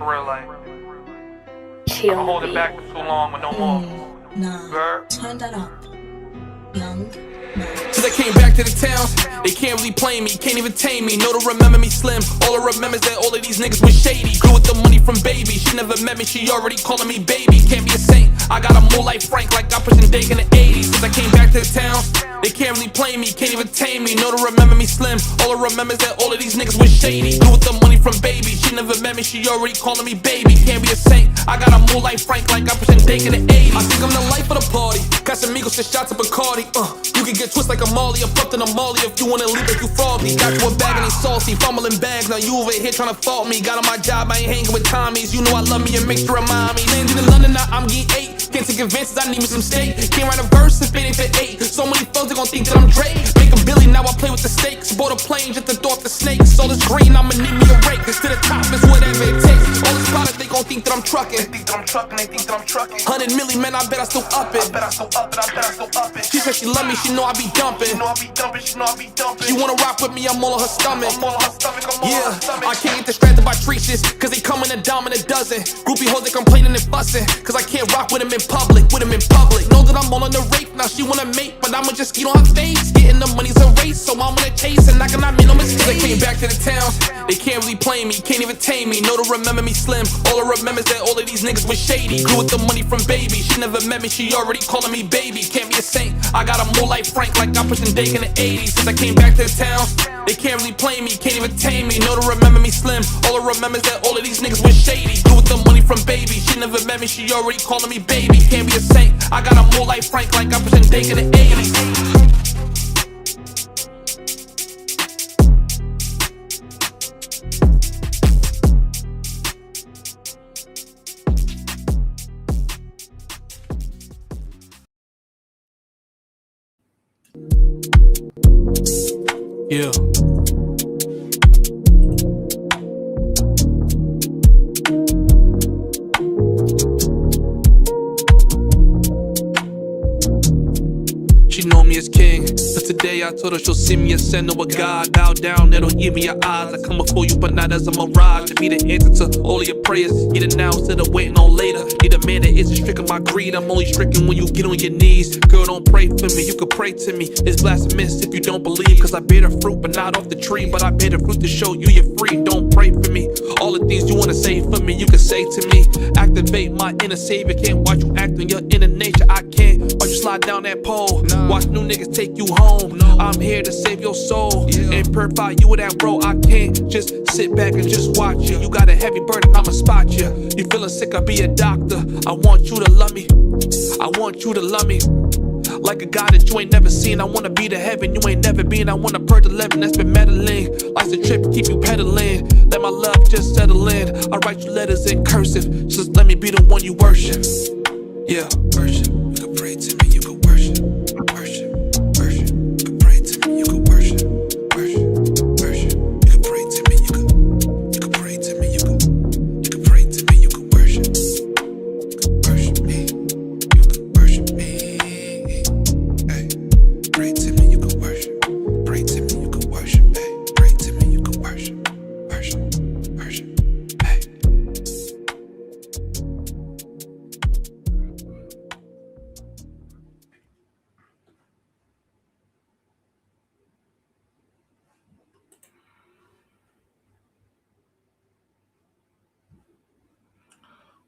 for real, like, I've been holding back for too long with no more. Nah, turn that up, young. Since I came back to the town, they can't really play me, can't even tame me. No to remember me slim. All I remember is that all of these niggas was shady. Grew with the money from baby. She never met me, she already calling me baby. Can't be a saint, I got a move like Frank, like I pushed in Dake in the 80s. Since I came back to the town, they can't really play me, can't even tame me. No to remember me slim. All I remember is that all of these niggas was shady. Grew with the money from baby. She never met me, she already calling me baby. Can't be a saint, I got a move like Frank, like I pushed in Dake in the 80s. I think I'm the life of the party. Casamigos and shots of Bacardi. You can get twist like a Molly, I'm fucked in a Molly if you wanna leave if you froggy. Got you a bag and they saucy, fumbling bags, now you over here tryna fault me. Got on my job, I ain't hanging with Tommies. You know I love me and make sure remind me. Landed in London, now I'm getting 8. Can't take advances, I need me some steak. Can't write a verse if it ain't for 8. So many folks they gon' think that I'm Drake. Make a Billy, now I play with the stakes. Bought a plane just to throw off the snakes. All this green, I'ma need me a rake. To the top is whatever it takes. All this product, they gon' think that I'm trucking. They think that I'm trucking, they think that I'm trucking. 100 milli, man, I bet I still up it. I bet I still up it, I bet I still up it. She said she love me, she know I be dumping. She know I be dumping, she know I be dumping. She wanna rock with me, I'm all on her stomach. I'm all on her stomach, I'm all on her stomach. I can't get distracted by treaches, cause they come in a dime and a dozen. Groupie hoes, they complaining and fussing, cause I can't rock with them in public, Know that I'm all on the rape, now she wanna mate, but I'ma just eat on her face. Getting the money's a race, so I'm gonna chase and I cannot make no mistake. They came back to the town, they can't really play me, can't even tame me. No to remember me slim, all I remember is that all of these niggas was shady. Grew with the money from baby, she never met me, she already calling me baby. Can't be a saint, I got a move like Frank, like I pushed in Dake in the 80s. Since I came back to the town, they can't really play me, can't even tame me. No to remember me slim, all I remember is that all of these niggas was shady. Grew with the money from baby, she never met me, she already calling me baby. Can't be a saint, I got a move like Frank, like I pushed in Dake in the 80s. Yeah. She know me as king, but today I told her she'll see me as send or a God. Bow down, that'll give me your eyes. I come before you, but not as a mirage. To be the answer to all of your prayers. Get it now instead of waiting on later. Need a man that isn't stricken by greed. I'm only stricken when you get on your knees. Girl, don't pray for me, you can pray to me. It's blasphemous if you don't believe, cause I bear the fruit, but not off the tree. But I bear the fruit to show you you're free. Don't pray for me. All the things you wanna say for me, you can say to me. Activate my inner savior. Can't watch you act on your inner nature. I can't watch you slide down that pole. Watch new niggas take you home. I'm here to save your soul and purify you with that bro. I can't just sit back and just watch you. You got a heavy burden, I'ma spot you. You feeling sick, I'll be a doctor. I want you to love me. I want you to love me like a God that you ain't never seen. I wanna be the heaven you ain't never been. I wanna purge 11, that's been meddling. Life's a trip, keep you pedaling. Let my love just settle in. I write you letters in cursive, just let me be the one you worship. Yeah, worship. You can pray to me, you can worship. Worship, worship. You can pray to me, you can worship. Worship, worship. You can pray to me, you can pray to me, you can pray to me, you can worship. Worship me, you can worship me. Hey, pray to me, you can worship. Pray to me, you can worship. Hey, pray to me, you can worship. Worship, worship. Hey.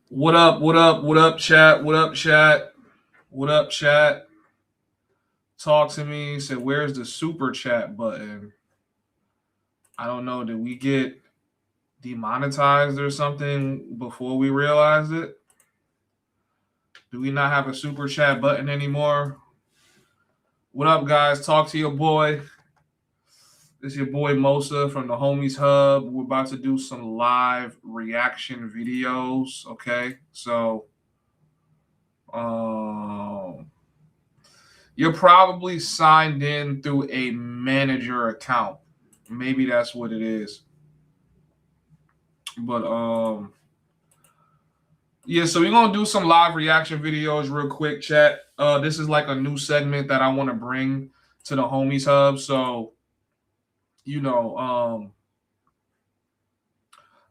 What up, what up, what up, chat? What up, chat? What up, chat? Talk to me. Said, where's the super chat button? I don't know. Did we get demonetized or something before we realized it? Do we not have a super chat button anymore? What up, guys? Talk to your boy. This is your boy Mosa from the Homies Hub. We're about to do some live reaction videos, okay? So, you're probably signed in through a manager account. Maybe that's what it is. But, yeah, so we're going to do some live reaction videos real quick, chat. This is like a new segment that I want to bring to the Homies Hub. So, you know,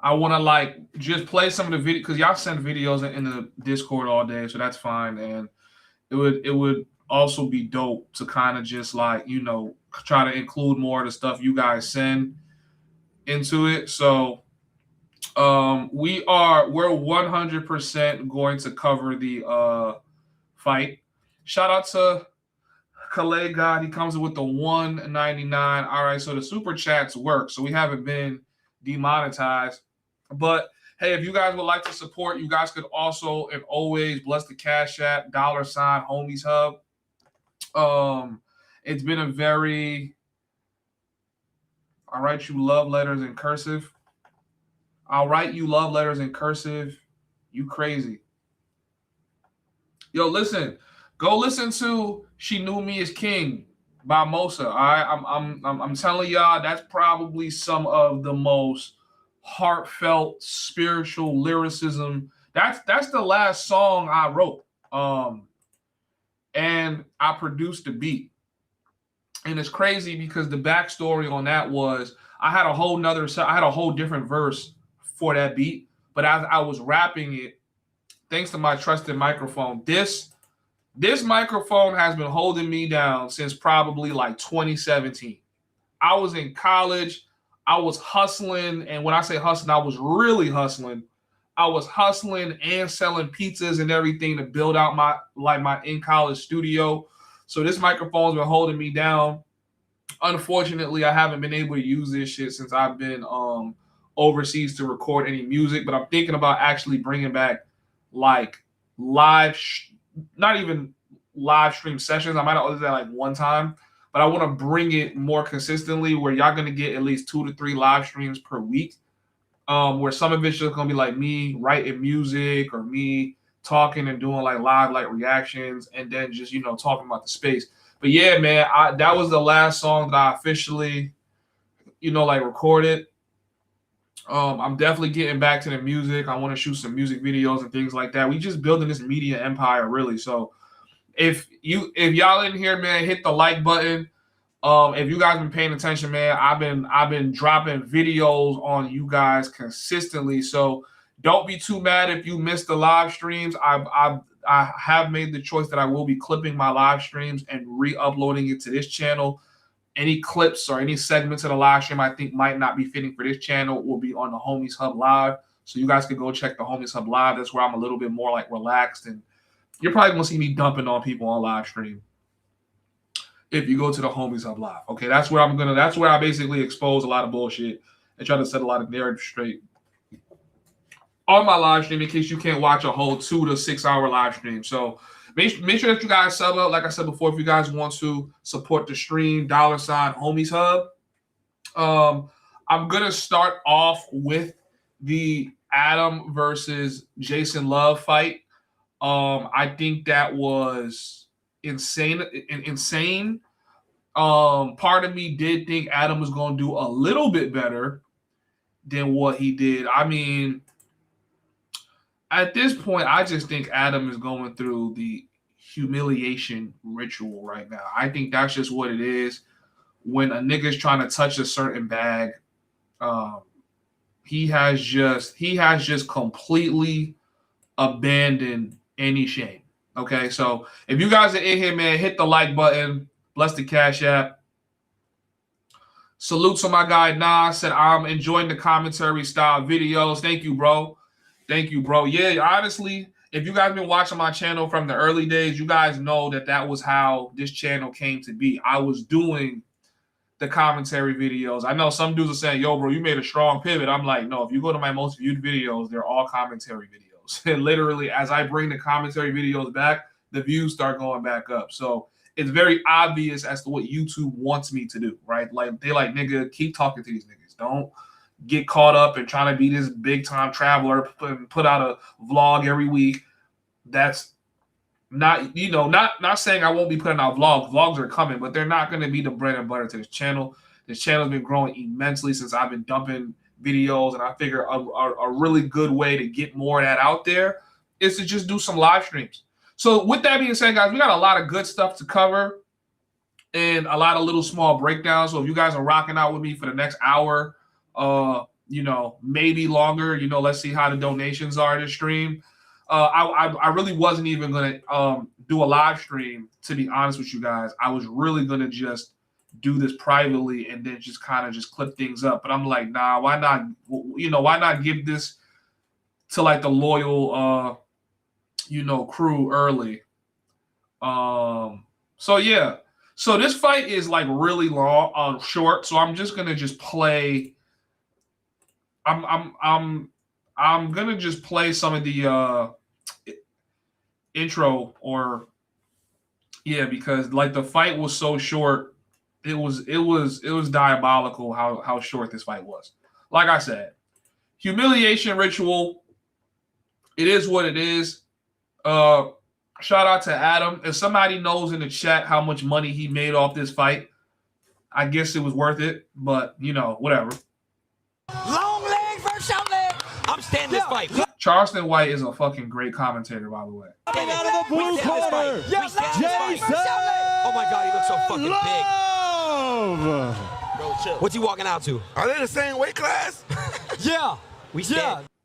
I want to like just play some of the video because y'all send videos in the Discord all day, so that's fine. And it would also be dope to kind of just like, you know, try to include more of the stuff you guys send into it. So we're 100% going to cover the fight. Shout out to Calais God. He comes in with the $1.99. All right, so the super chats work. So we haven't been demonetized. But hey, if you guys would like to support, you guys could also and always bless the Cash App, $ Homies Hub. It's been a very, I'll write you love letters in cursive. I'll write you love letters in cursive. You crazy. Yo, listen. Go listen to She Knew Me as King by Mosa. All right? I'm telling y'all, that's probably some of the most heartfelt spiritual lyricism. That's the last song I wrote. And I produced the beat. And it's crazy because the backstory on that was I had a whole different verse for that beat. But as I was rapping it, thanks to my trusted microphone, this microphone has been holding me down since probably like 2017. I was in college. I was hustling. And when I say hustling, I was really hustling. I was hustling and selling pizzas and everything to build out my in-college studio. So this microphone's been holding me down. Unfortunately, I haven't been able to use this shit since I've been overseas to record any music. But I'm thinking about actually bringing back like not even live stream sessions. I might have done that like one time. But I want to bring it more consistently where y'all going to get at least 2 to 3 live streams per week. Where some of it's just going to be like me writing music or me talking and doing like live like reactions and then just, you know, talking about the space. But yeah, man, that was the last song that I officially, you know, like recorded. I'm definitely getting back to the music. I want to shoot some music videos and things like that. We just building this media empire, really. So if y'all in here, man, hit the like button. If you guys been paying attention, man, I've been dropping videos on you guys consistently. So don't be too mad if you missed the live streams. I have made the choice that I will be clipping my live streams and re-uploading it to this channel. Any clips or any segments of the live stream I think might not be fitting for this channel will be on the Homies Hub Live. So you guys can go check the Homies Hub Live. That's where I'm a little bit more like relaxed, and you're probably gonna see me dumping on people on live stream if you go to the Homies Hub Live. Okay, that's where I basically expose a lot of bullshit and try to set a lot of narrative straight on my live stream in case you can't watch a whole 2 to 6 hour live stream. So make sure that you guys sub up. Like I said before, if you guys want to support the stream, $ Homies Hub. I'm gonna start off with the Adam versus Jason Love fight. I think that was insane. Part of me did think Adam was going to do a little bit better than what he did. I mean, at this point, I just think Adam is going through the humiliation ritual right now. I think that's just what it is. When a nigga's trying to touch a certain bag, he has just completely abandoned any shame. Okay, so if you guys are in here, man, hit the like button. Bless the Cash App. Salute to my guy Nas. Said I'm enjoying the commentary style videos. Thank you, bro. Thank you, bro. Yeah, honestly, if you guys been watching my channel from the early days, you guys know that was how this channel came to be. I was doing the commentary videos. I know some dudes are saying, yo, bro, you made a strong pivot. I'm like, no, if you go to my most viewed videos, they're all commentary videos. And literally, as I bring the commentary videos back, the views start going back up. So it's very obvious as to what YouTube wants me to do, right? Like, they like, nigga, keep talking to these niggas. Don't get caught up and trying to be this big-time traveler, put out a vlog every week. That's not, you know, not saying I won't be putting out vlogs. Vlogs are coming, but they're not going to be the bread and butter to this channel. This channel's been growing immensely since I've been dumping videos, and I figure a really good way to get more of that out there is to just do some live streams. So with that being said, guys, we got a lot of good stuff to cover and a lot of little small breakdowns. So if you guys are rocking out with me for the next hour, you know, maybe longer. You know, let's see how the donations are this stream. I really wasn't even gonna do a live stream, to be honest with you guys. I was really gonna just do this privately and then just kind of just clip things up. But I'm like, nah, why not? You know, why not give this to like the loyal, you know, crew early? So yeah. So this fight is like really long, short. So I'm just gonna just play. I'm gonna just play some of the intro, or yeah, because like the fight was so short. It was diabolical how short this fight was. Like I said, humiliation ritual. It is what it is. Shout out to Adam. If somebody knows in the chat how much money he made off this fight, I guess it was worth it. But you know, whatever. Long leg versus short leg. I'm standing this fight. Charleston White is a fucking great commentator, by the way. Get out of the blue corner. Jason. Oh my God, he looks so fucking big. Bro, chill. What's he walking out to? Are they the same weight class? Yeah.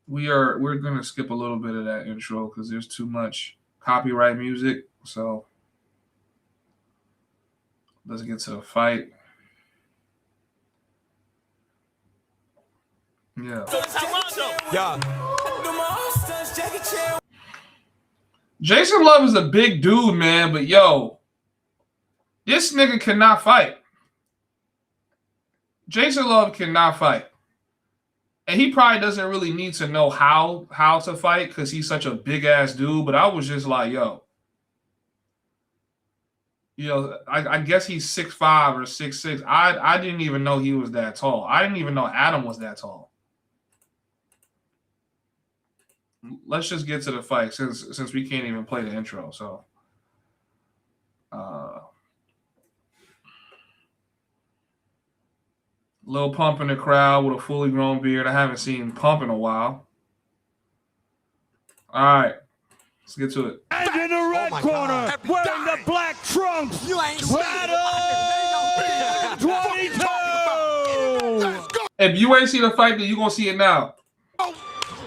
We're gonna skip a little bit of that intro because there's too much copyright music. So let's get to the fight. Yeah. Jason Love is a big dude, man, but yo, this nigga cannot fight. Jason Love cannot fight. And he probably doesn't really need to know how to fight because he's such a big ass dude. But I was just like, yo, you know, I guess he's 6'5" or 6'6". I didn't even know he was that tall. I didn't even know Adam was that tall. Let's just get to the fight since we can't even play the intro. So, Lil Pump in the crowd with a fully grown beard. I haven't seen Pump in a while. All right, let's get to it. And in the red corner, wearing the black trunks, You ain't Adam 22. If you ain't seen the fight, then you gonna see it now.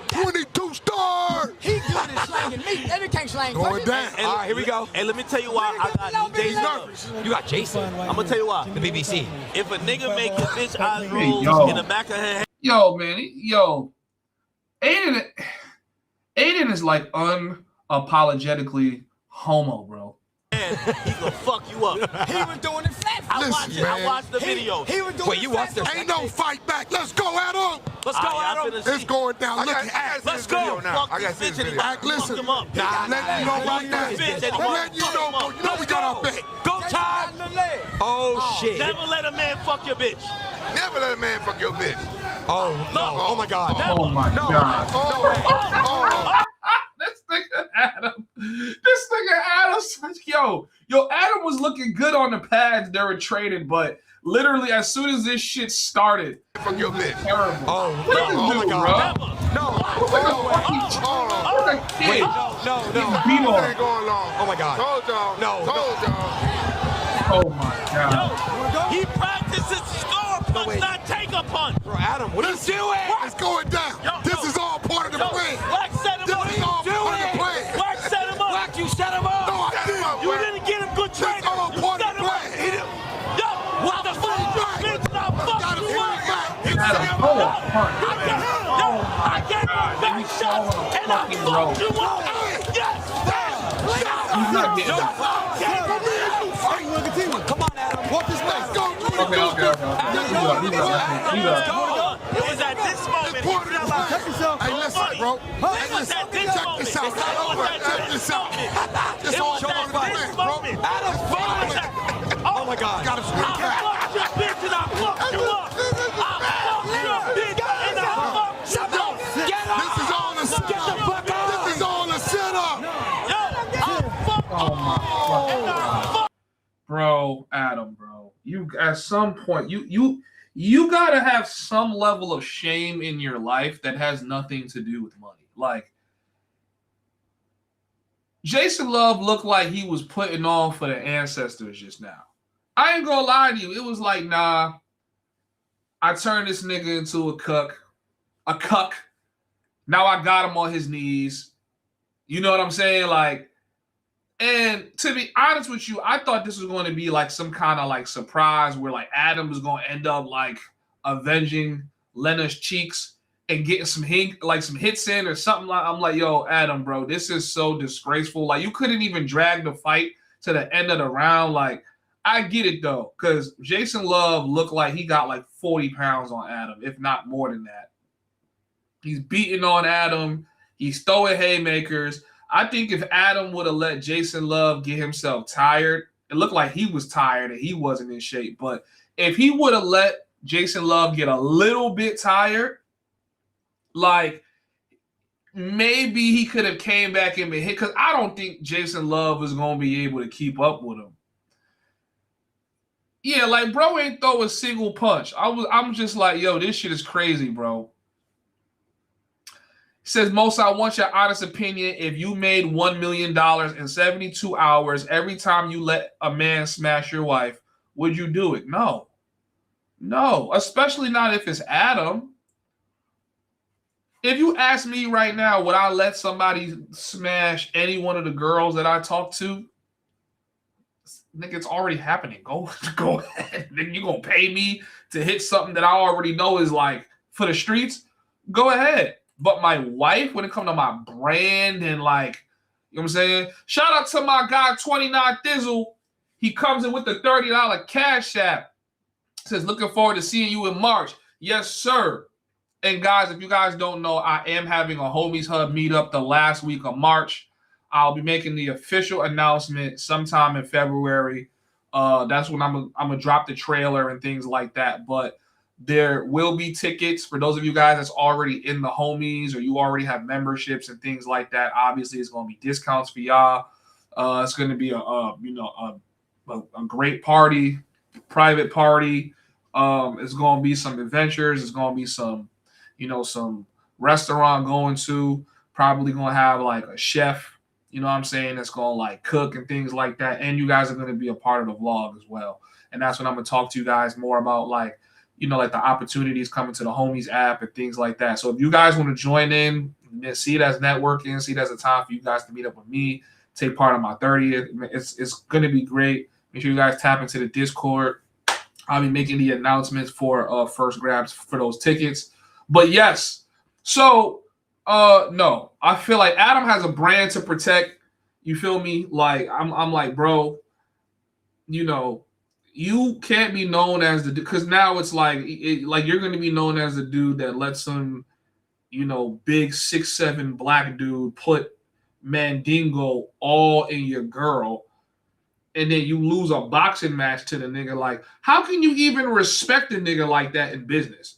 22 stars. He good at slanging me. And he can't slang. Going down. All right, here we go. And let me tell you why I got Jason Love. You got Jason. I'm gonna tell you why. The BBC. If a nigga make a bitch eyes Hey, yo. roll in the back of her head, Yo, man, Aiden is like unapologetically homo, bro. he gonna fuck you up. He was doing it flat. I Listen, watched the video. He was doing Wait, you watched the Ain't no fight back. Let's go, Adam. Let's go, Adam. It's going down. Look at Let's go. now. Fuck this bitch and he Act, listen. fuck him up. I'm letting you know right now. I'm letting you know. You know we got our back. Go, Todd. Oh shit. Never let a man fuck your bitch. Never let a man fuck your bitch. Oh no. Oh my god. Oh my god. Oh. This nigga Adam. Yo, Adam was looking good on the pads during training, but literally as soon as this shit started, Fuck your bitch. terrible. Oh Look at no. this Oh my dude, god. bro. No. Look at kid. Wait. No. Beat This on. ain't going long. Oh my god. Told y'all. No. Told y'all. Oh my god. He practices score punch, wait. not take a punch. Bro, Adam, what are you doing? It's going down. This is all part of the plan. Black set him up. This is all part of the plan. Black set him up. Black, you set him up. No, I didn't. You didn't get him good This training. is all You part of set the him up. plan. Yo, what the fuck? Right. Bitch, and I'll fuck Gotta you put up. it back. Adam, pull a punch. I gave you back shots, and I'll fuck you up. Yes, He's not getting that. Come on, Adam. What this let's go. Okay. He's up. It was at this moment. It's part of the plan. Hey, listen, bro. Hey, It was listen. at this Check moment. this out. Check this out. This It all was part of the at this plan, bro. moment. Oh my god. Gotta screw I back. fucked your bitch and I fucked you up. I fucked your bitch and I fucked you up. Get up. This is all a setup. Get the fuck up. This is all a setup. Yo, I fucked Oh my and I fucked. bro, Adam, bro. You at some point you gotta have some level of shame in your life that has nothing to do with money. Like Jason Love looked like he was putting on for the ancestors just now. I ain't gonna lie to you. It was like, nah, I turned this nigga into a cuck. a cuck. Now I got him on his knees. You know what I'm saying? Like, and to be honest with you, I thought this was going to be like some kind of like surprise where like Adam was going to end up like avenging Lena's cheeks and getting some hits in or something. Like, I'm like, yo, Adam, bro, this is so disgraceful. Like, you couldn't even drag the fight to the end of the round. Like, I get it though, because Jason Love looked like he got like 40 pounds on Adam, if not more than that. He's beating on Adam. He's throwing haymakers. I think if Adam would have let Jason Love get himself tired, it looked like he was tired and he wasn't in shape. But if he would have let Jason Love get a little bit tired, like maybe he could have came back and been hit, because I don't think Jason Love is going to be able to keep up with him. Yeah, like bro ain't throw a single punch. I'm just like, yo, this shit is crazy, bro. Says, Most, I want your honest opinion. If you made $1 million in 72 hours every time you let a man smash your wife, would you do it? No. No, especially not if it's Adam. If you ask me right now, would I let somebody smash any one of the girls that I talk to? Nigga, it's already happening. Go ahead. Nigga, you gonna pay me to hit something that I already know is like for the streets? Go ahead. But my wife, when it comes to my brand and like, you know what I'm saying? Shout out to my guy, 29 Thizzle. He comes in with the $30 Cash App. Says, looking forward to seeing you in March. Yes, sir. And guys, if you guys don't know, I am having a Homies Hub meetup the last week of March. I'll be making the official announcement sometime in February. That's when I'm gonna drop the trailer and things like that. But there will be tickets for those of you guys that's already in the homies or you already have memberships and things like that. Obviously, it's going to be discounts for y'all. It's going to be a great party, private party. It's going to be some adventures. It's going to be some restaurant going to. Probably going to have like a chef, you know what I'm saying, that's going to like cook and things like that. And you guys are going to be a part of the vlog as well. And that's when I'm going to talk to you guys more about like the opportunities coming to the Homies app and things like that. So if you guys want to join in, see it as networking, see it as a time for you guys to meet up with me, take part of my 30th. It's going to be great. Make sure you guys tap into the Discord. I'll be making the announcements for first grabs for those tickets. But yes, so no, I feel like Adam has a brand to protect. You feel me? Like I'm like, bro, you can't be known as the dude, because now it's like you're going to be known as the dude that lets some, big 6'7" black dude put Mandingo all in your girl, and then you lose a boxing match to the nigga. Like, how can you even respect a nigga like that in business?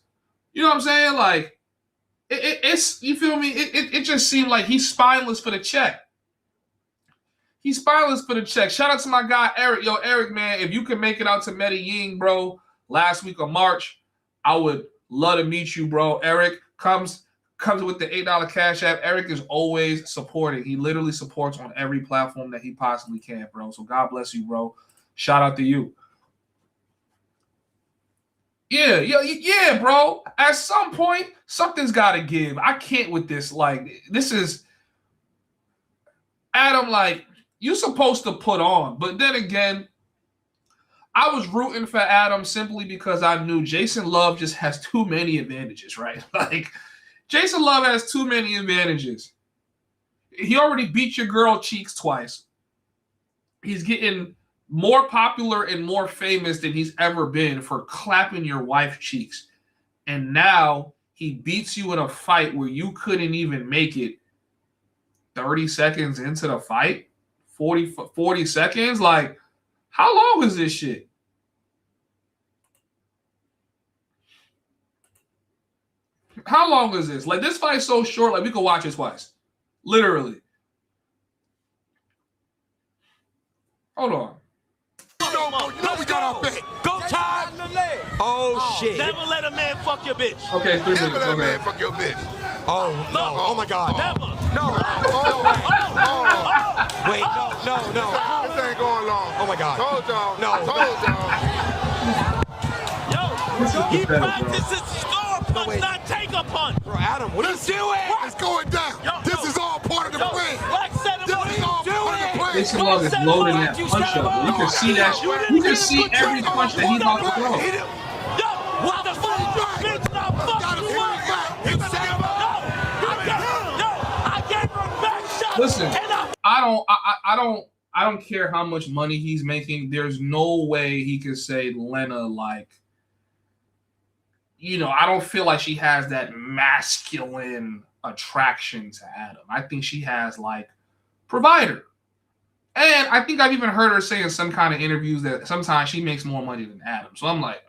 You know what I'm saying? Like, it's you feel me? It just seemed like he's spineless for the check. He's spineless for the check. Shout out to my guy, Eric. Yo, Eric, man, if you can make it out to Medellin, bro, last week of March, I would love to meet you, bro. Eric comes with the $8 Cash App. Eric is always supporting. He literally supports on every platform that he possibly can, bro. So God bless you, bro. Shout out to you. Yeah, bro. At some point, something's got to give. I can't with this. Like, this is Adam, like, you're supposed to put on. But then again, I was rooting for Adam simply because I knew Jason Love just has too many advantages, right? Like, Jason Love has too many advantages. He already beat your girl cheeks twice. He's getting more popular and more famous than he's ever been for clapping your wife's cheeks. And now he beats you in a fight where you couldn't even make it 30 seconds into the fight. 40 seconds? Like, how long is this shit? How long is this? Like, this fight's so short, like, we could watch it twice. Literally. Hold on. You know we got our bet. Go time. Oh, shit. Never let a man fuck your bitch. Okay, 3 minutes. Never let a man Okay. fuck your bitch. Oh, no. Oh, my God. Never. No. Wait, no. This ain't going long. Oh, my God. Told y'all. No. Told y'all. Yo, he practices score punch, wait. not take the punch. Bro, Adam, what are you doing? It's going down. This is all part of the plan. Black set him up. This is all part of the plan. Jason Love is loading that punch up. You can see that. You can see every punch that he's about to throw. Yo, what the fuck? Bitch, now fuck you up. You set him up. I gave her a back shot. Listen, I don't care how much money he's making. There's no way he can say Lena, like, you know, I don't feel like she has that masculine attraction to Adam. I think she has like provider. And I think I've even heard her say in some kind of interviews that sometimes she makes more money than Adam. So I'm like,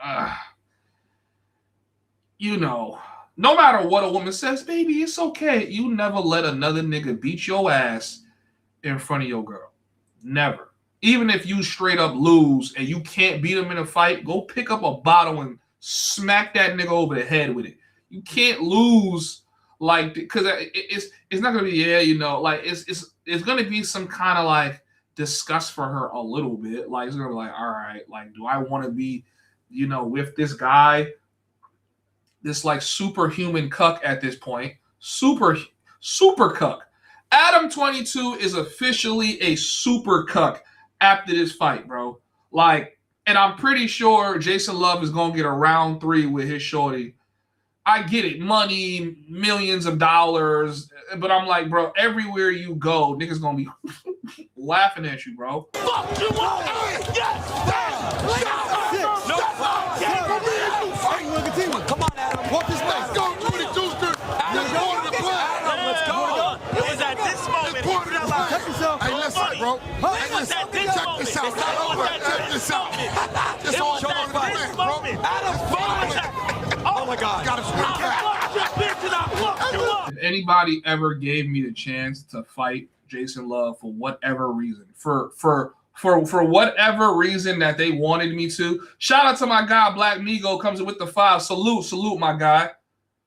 you know, no matter what a woman says, baby, it's okay. You never let another nigga beat your ass in front of your girl. Never. Even if you straight up lose and you can't beat him in a fight, go pick up a bottle and smack that nigga over the head with it. You can't lose like, because it's not gonna be, yeah, you know, like it's gonna be some kind of like disgust for her a little bit. Like it's gonna be like, all right, like, do I want to be, you know, with this guy, this like superhuman cuck at this point, super cuck. Adam 22 is officially a super cuck after this fight, bro. Like, and I'm pretty sure Jason Love is gonna get a round 3 with his shorty. I get it, money, millions of dollars, but I'm like, bro, everywhere you go, niggas gonna be laughing at you, bro. Fuck you up. Yes. Come on, Adam. Walk this way. Let's go, Judy Juicer. Let's go to the plan. Let's go. It was at this moment. It's part of the plan. Hey, listen, bro. Hey, listen. At this Check this out. moment. It's not over. Check this out. It's all part of the plan, bro. Oh my God. Got to swing back. If anybody ever gave me the chance to fight Jason Love for whatever reason, for whatever reason that they wanted me to, shout out to my guy Black Migo, comes in with the 5. Salute my guy.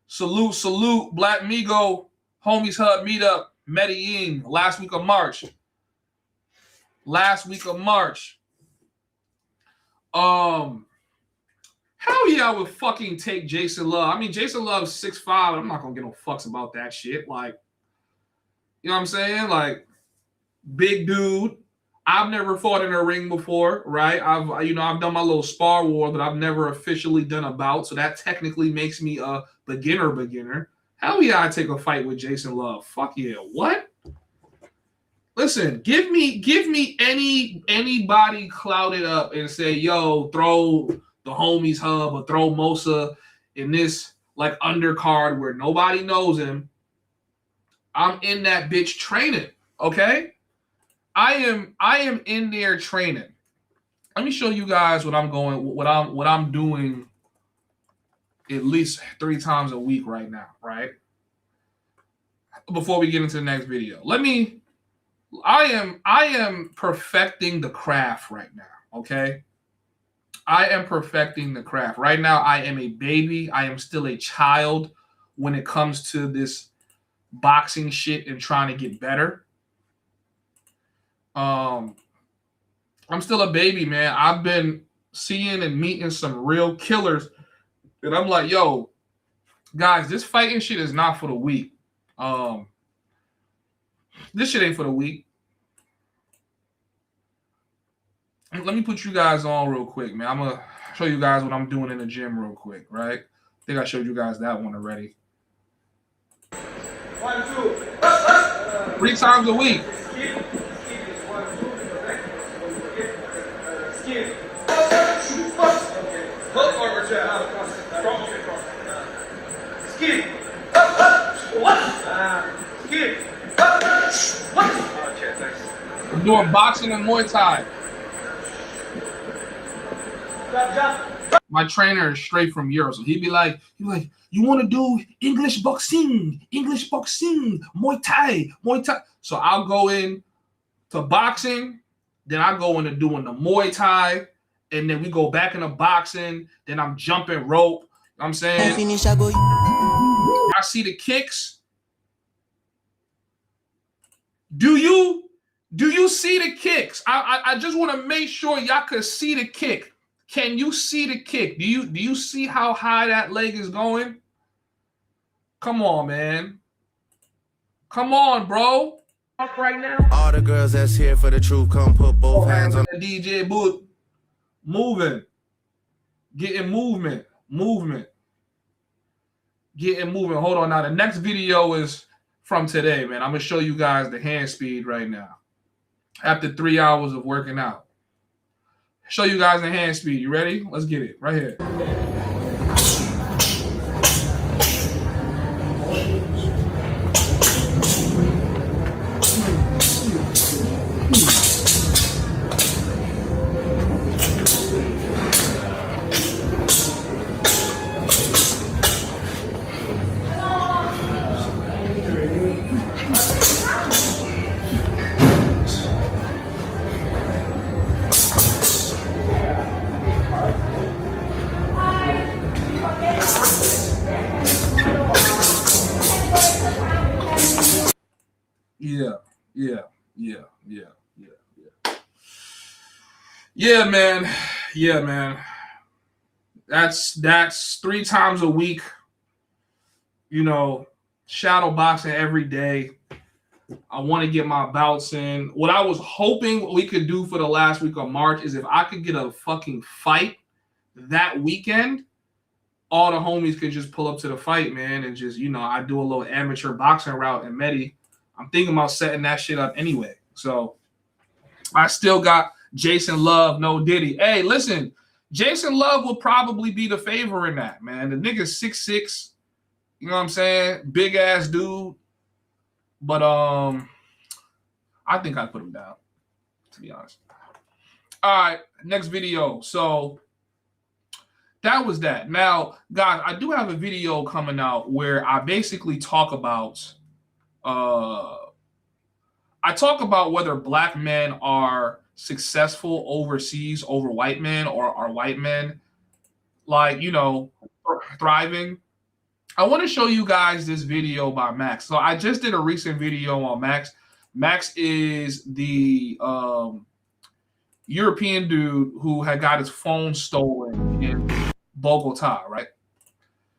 Salute Black Migo. Homies Hub meetup, Medellin, last week of March. Hell yeah, I would fucking take Jason Love. I mean, Jason Love's 6'5". I'm not gonna get no fucks about that shit. Like, you know what I'm saying? Like, big dude. I've never fought in a ring before, right? I've done my little spar war, but I've never officially done a bout. So that technically makes me a beginner. Hell yeah, I'd take a fight with Jason Love. Fuck yeah. What? Listen, give me anybody clouded up and say, yo, throw the homies Hub or throw Mosa in this like undercard where nobody knows him. I'm in that bitch training, okay? I am in there training. Let me show you guys what I'm doing at least 3 times a week right now, right? Before we get into the next video. I am perfecting the craft right now, okay? I am perfecting the craft. Right now, I am a baby. I am still a child when it comes to this boxing shit and trying to get better. I'm still a baby, man. I've been seeing and meeting some real killers. And I'm like, yo, guys, this fighting shit is not for the weak. This shit ain't for the weak. Let me put you guys on real quick, man. I'm going to show you guys what I'm doing in the gym real quick, right? I think I showed you guys that one already. 1, 2. 3 times a week. I'm doing boxing and Muay Thai. My trainer is straight from Europe, so he'd be like, you want to do English boxing, Muay Thai. So I'll go in to boxing, then I go into doing the Muay Thai, and then we go back into boxing, then I'm jumping rope. You know what I'm saying? I see the kicks. Do you see the kicks? I just want to make sure y'all could see the kick. Can you see the kick? Do you see how high that leg is going? Come on, man. Come on, bro. Right now. All the girls that's here for the truth, come put both hands on. DJ Boot. Moving. Getting movement. Getting moving. Hold on. Now, the next video is from today, man. I'm going to show you guys the hand speed right now. After 3 hours of working out. Show you guys the hand speed. You ready? Let's get it. Right here. Yeah, man. That's 3 times a week. You know, shadow boxing every day. I want to get my bouts in. What I was hoping we could do for the last week of March is if I could get a fucking fight that weekend, all the homies could just pull up to the fight, man, and just, you know, I do a little amateur boxing route in Medi. I'm thinking about setting that shit up anyway. So I still got Jason Love, no Diddy. Hey, listen, Jason Love will probably be the favor in that, man. The nigga's 6'6", you know what I'm saying? Big ass dude. But I think I'd put him down, to be honest. All right, next video. So that was that. Now, guys, I do have a video coming out where I basically talk about whether black men are successful overseas over white men, or are white men, like, you know, thriving. I want to show you guys this video by Max. So I just did a recent video on Max. Max is the European dude who had got his phone stolen in Bogota, right?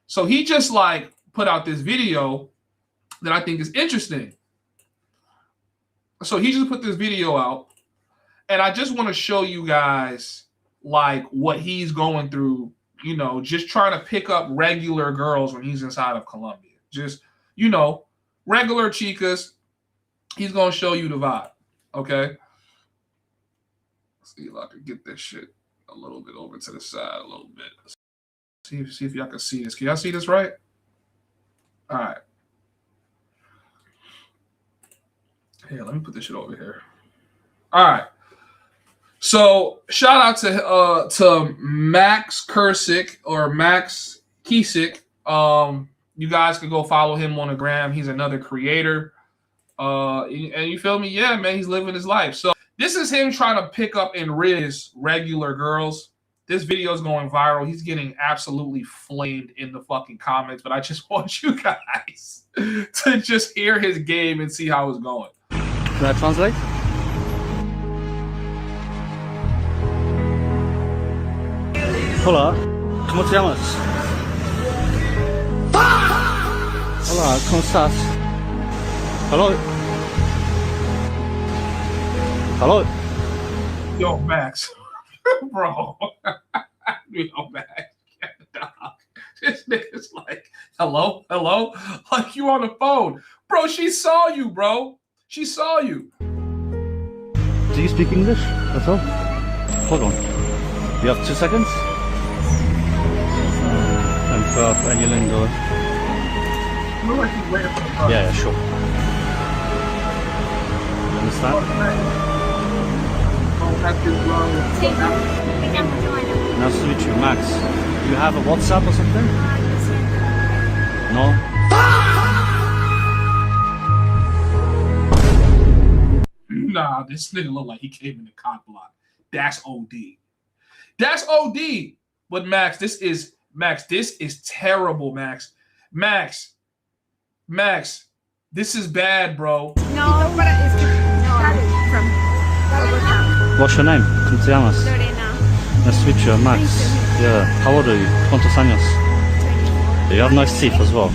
So he just like put out this video that I think is interesting. So he just put this video out, and I just want to show you guys like what he's going through, you know, just trying to pick up regular girls when he's inside of Colombia. Just, you know, regular chicas. He's going to show you the vibe, okay? Let's see if I can get this shit a little bit over to the side a little bit. See if y'all can see this. Can y'all see this right? All right. Here, let me put this shit over here. All right. So shout out to Max Kursick or Max Kisik. You guys can go follow him on the gram. He's another creator. And you feel me? Yeah, man, he's living his life. So this is him trying to pick up and riz regular girls. This video is going viral. He's getting absolutely flamed in the fucking comments, but I just want you guys to just hear his game and see how it's going. Can I translate? Hola, ¿cómo te llamas? Hola, ¿cómo estás? Hello? Hello? Yo, Max. Bro. Yo, Max. This nigga's like, hello? Like, you on the phone. Bro, she saw you, bro. She saw you. Do you speak English at all? Hold on. You have 2 seconds? And for any lingo. Yeah, sure. You understand? Nice to meet you, Max. Do you have a WhatsApp or something? No? Nah, this nigga look like he came in the cock block. That's OD. That's OD. But Max, this is terrible, Max. Max, this is bad, bro. No, but it's from Bogota. What's your name? ¿Cómo te llamas? Lorena. Nice to meet you, Max. Yeah. How old are you? ¿Cuántos años? 24. You have nice teeth as well.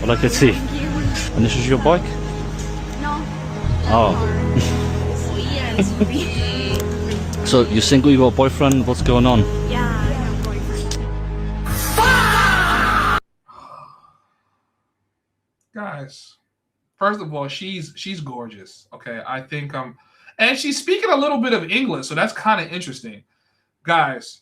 Like, let's see. Thank you. And this is your bike? No. Oh. So you're single, you got a boyfriend, what's going on? Yeah, I have a boyfriend. Guys, first of all, she's gorgeous. Okay, I think and she's speaking a little bit of English, so that's kind of interesting. Guys,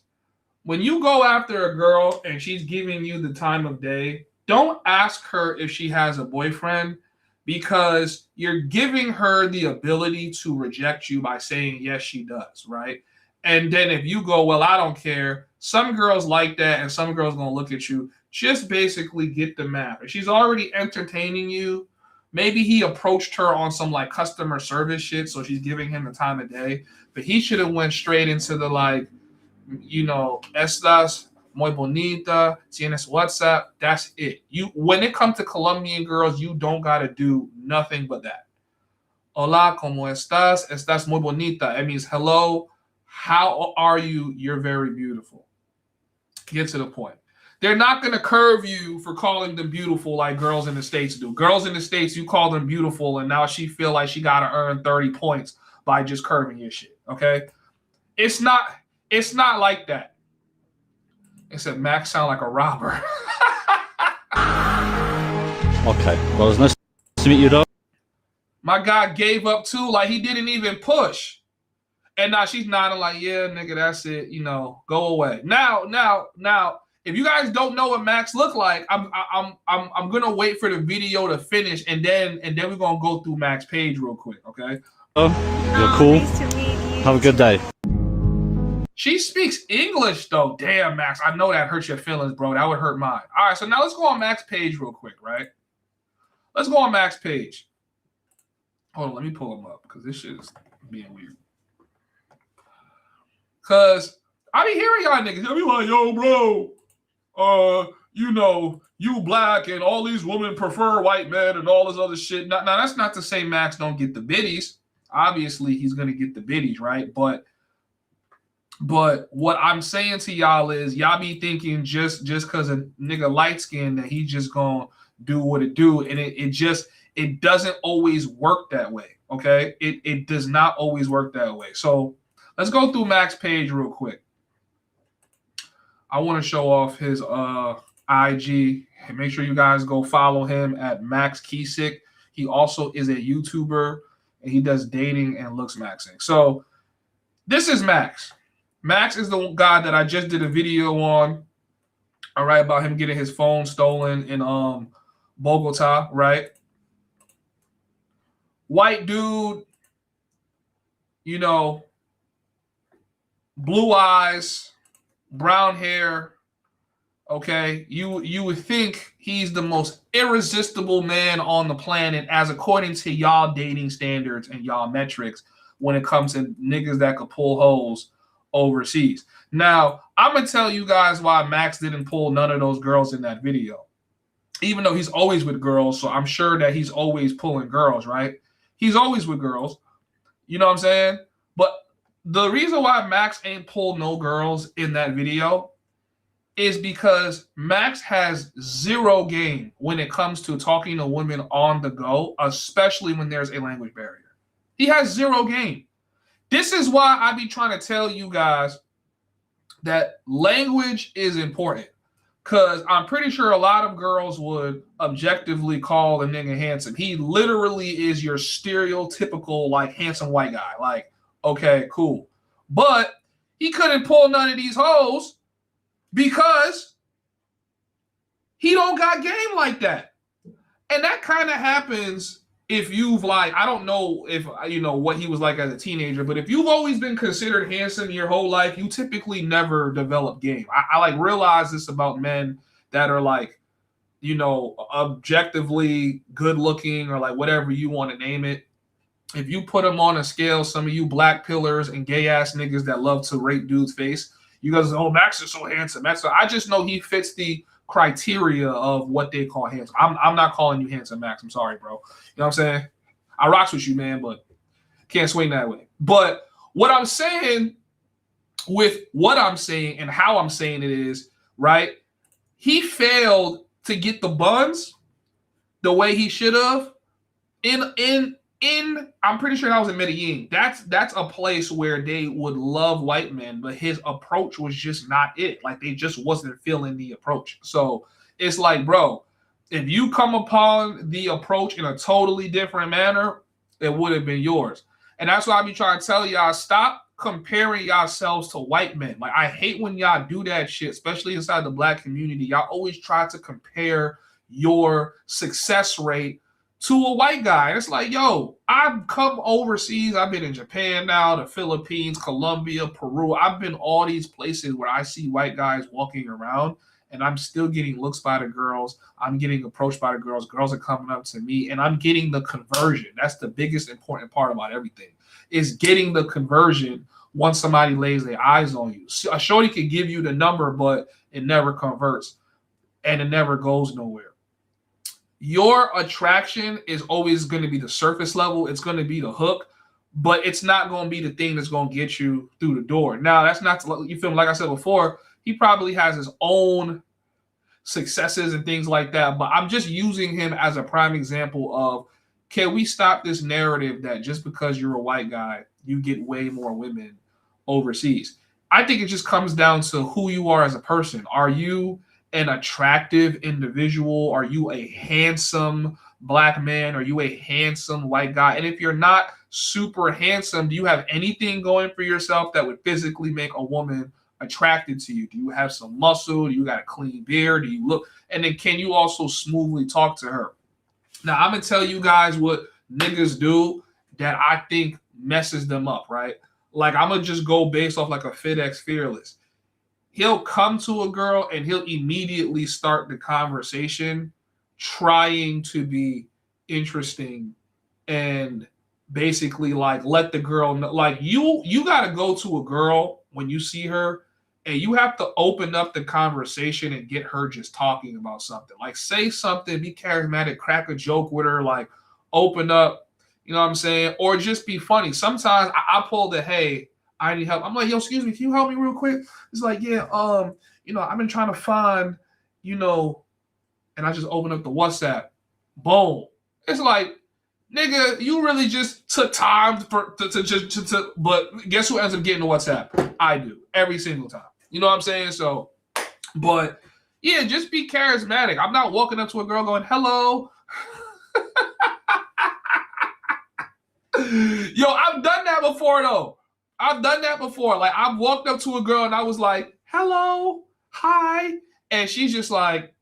when you go after a girl and she's giving you the time of day, don't ask her if she has a boyfriend, because you're giving her the ability to reject you by saying yes, she does, right? And then if you go, well, I don't care, some girls like that, and some girls gonna look at you. Just basically get the map. If she's already entertaining you, maybe he approached her on some like customer service shit, so she's giving him the time of day. But he should have went straight into the like, you know, estas muy bonita, tienes WhatsApp. That's it. When it comes to Colombian girls, you don't gotta do nothing but that. Hola, ¿cómo estás? Estás muy bonita. It means hello. How are you? You're very beautiful. Get to the point. They're not going to curve you for calling them beautiful like girls in the States do. Girls in the States, you call them beautiful, and now she feel like she got to earn 30 points by just curving your shit, okay? It's not like that. Except Max sound like a robber. Okay, well, it's nice to meet you, though. My guy gave up too, like he didn't even push. And now she's nodding like, yeah, nigga, that's it, you know, go away. Now, if you guys don't know what Max looked like, I'm gonna wait for the video to finish, and then we're gonna go through Max's page real quick, okay? Oh, you're cool. Nice to meet you. Have a good day. She speaks English though. Damn, Max, I know that hurts your feelings, bro. That would hurt mine. All right, so now let's go on Max's page real quick, right? Let's go on Max's page. Hold on, let me pull him up because this shit is being weird. Cause I be hearing y'all niggas, I be like, yo, bro, you know, you black and all these women prefer white men and all this other shit. Now that's not to say Max don't get the biddies. Obviously, he's gonna get the biddies, right? But what I'm saying to y'all is, y'all be thinking just because a nigga light skinned that he just gonna do what it do, and it doesn't always work that way. Okay, it does not always work that way. So let's go through Max's page real quick. I want to show off his IG. And make sure you guys go follow him at Max Kiesick. He also is a YouTuber, and he does dating and looks maxing. So this is Max. Max is the guy that I just did a video on, all right, about him getting his phone stolen in Bogota, right? White dude, you know, blue eyes, brown hair, okay? You would think he's the most irresistible man on the planet, as according to y'all dating standards and y'all metrics when it comes to niggas that could pull hoes overseas. Now, I'm going to tell you guys why Max didn't pull none of those girls in that video. Even though he's always with girls, so I'm sure that he's always pulling girls, right? He's always with girls. You know what I'm saying? But the reason why Max ain't pulled no girls in that video is because Max has zero game when it comes to talking to women on the go, especially when there's a language barrier. He has zero game. This is why I be trying to tell you guys that language is important, because I'm pretty sure a lot of girls would objectively call a nigga handsome. He literally is your stereotypical, like, handsome white guy. Like, okay, cool. But he couldn't pull none of these hoes because he don't got game like that. And that kind of happens if you've, like, I don't know if, you know, what he was like as a teenager, but if you've always been considered handsome your whole life, you typically never develop game. I like realize this about men that are, like, you know, objectively good looking, or like whatever you want to name it. If you put them on a scale, some of you black pillars and gay ass niggas that love to rape dudes' face, you guys, oh, Max is so handsome. I just know he fits the criteria of what they call handsome. I'm not calling you handsome, Max. I'm sorry, bro. You know what I'm saying? I rocks with you, man, but can't swing that way. But what I'm saying with what I'm saying and how I'm saying it is, right, he failed to get the buns the way he should have, I'm pretty sure that was in Medellin. That's a place where they would love white men, but his approach was just not it. Like they just wasn't feeling the approach. So it's like, bro, if you come upon the approach in a totally different manner, it would have been yours. And that's why I be trying to tell y'all, stop comparing yourselves to white men. Like I hate when y'all do that shit, especially inside the black community. Y'all always try to compare your success rate to a white guy. And it's like, yo, I've come overseas. I've been in Japan now, the Philippines, Colombia, Peru. I've been all these places where I see white guys walking around and I'm still getting looks by the girls. I'm getting approached by the girls. Girls are coming up to me and I'm getting the conversion. That's the biggest important part about everything, is getting the conversion once somebody lays their eyes on you. A shorty can give you the number, but it never converts and it never goes nowhere. Your attraction is always going to be the surface level. It's going to be the hook, but it's not going to be the thing that's going to get you through the door. Now, that's not, you feel me? Like I said before, he probably has his own successes and things like that, but I'm just using him as a prime example of, can we stop this narrative that just because you're a white guy, you get way more women overseas? I think it just comes down to who you are as a person. Are you an attractive individual? Are you a handsome black man? Are you a handsome white guy? And if you're not super handsome, do you have anything going for yourself that would physically make a woman attracted to you? Do you have some muscle? Do you got a clean beard? Do you look? And then can you also smoothly talk to her? Now, I'm going to tell you guys what niggas do that I think messes them up, right? Like, I'm going to just go based off like a FedEx Fearless. He'll come to a girl and he'll immediately start the conversation trying to be interesting and basically like let the girl know. Like you got to go to a girl when you see her and you have to open up the conversation and get her just talking about something. Like say something, be charismatic, crack a joke with her, like open up, you know what I'm saying? Or just be funny. Sometimes I pull the, hey, I need help. I'm like, yo, excuse me, can you help me real quick? It's like, yeah, I've been trying to find, and I just open up the WhatsApp. Boom. It's like, nigga, you really just took time but guess who ends up getting the WhatsApp? I do every single time. You know what I'm saying? So, but yeah, just be charismatic. I'm not walking up to a girl going, hello. Yo, I've done that before though. Like I've walked up to a girl and I was like, hello, hi. And she's just like,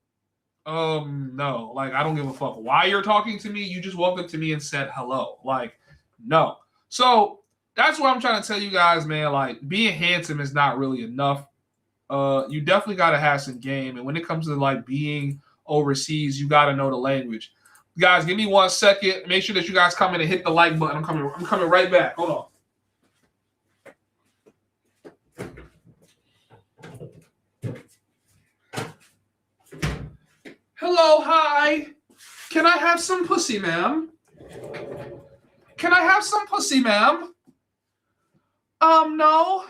no, like, I don't give a fuck why you're talking to me. You just walked up to me and said hello. Like, no. So that's what I'm trying to tell you guys, man. Like, being handsome is not really enough. You definitely got to have some game. And when it comes to like being overseas, you got to know the language. Guys, give me 1 second. Make sure that you guys come in and hit the like button. I'm coming right back. Hold on. Hello, hi. Can I have some pussy, ma'am? Can I have some pussy, ma'am? No.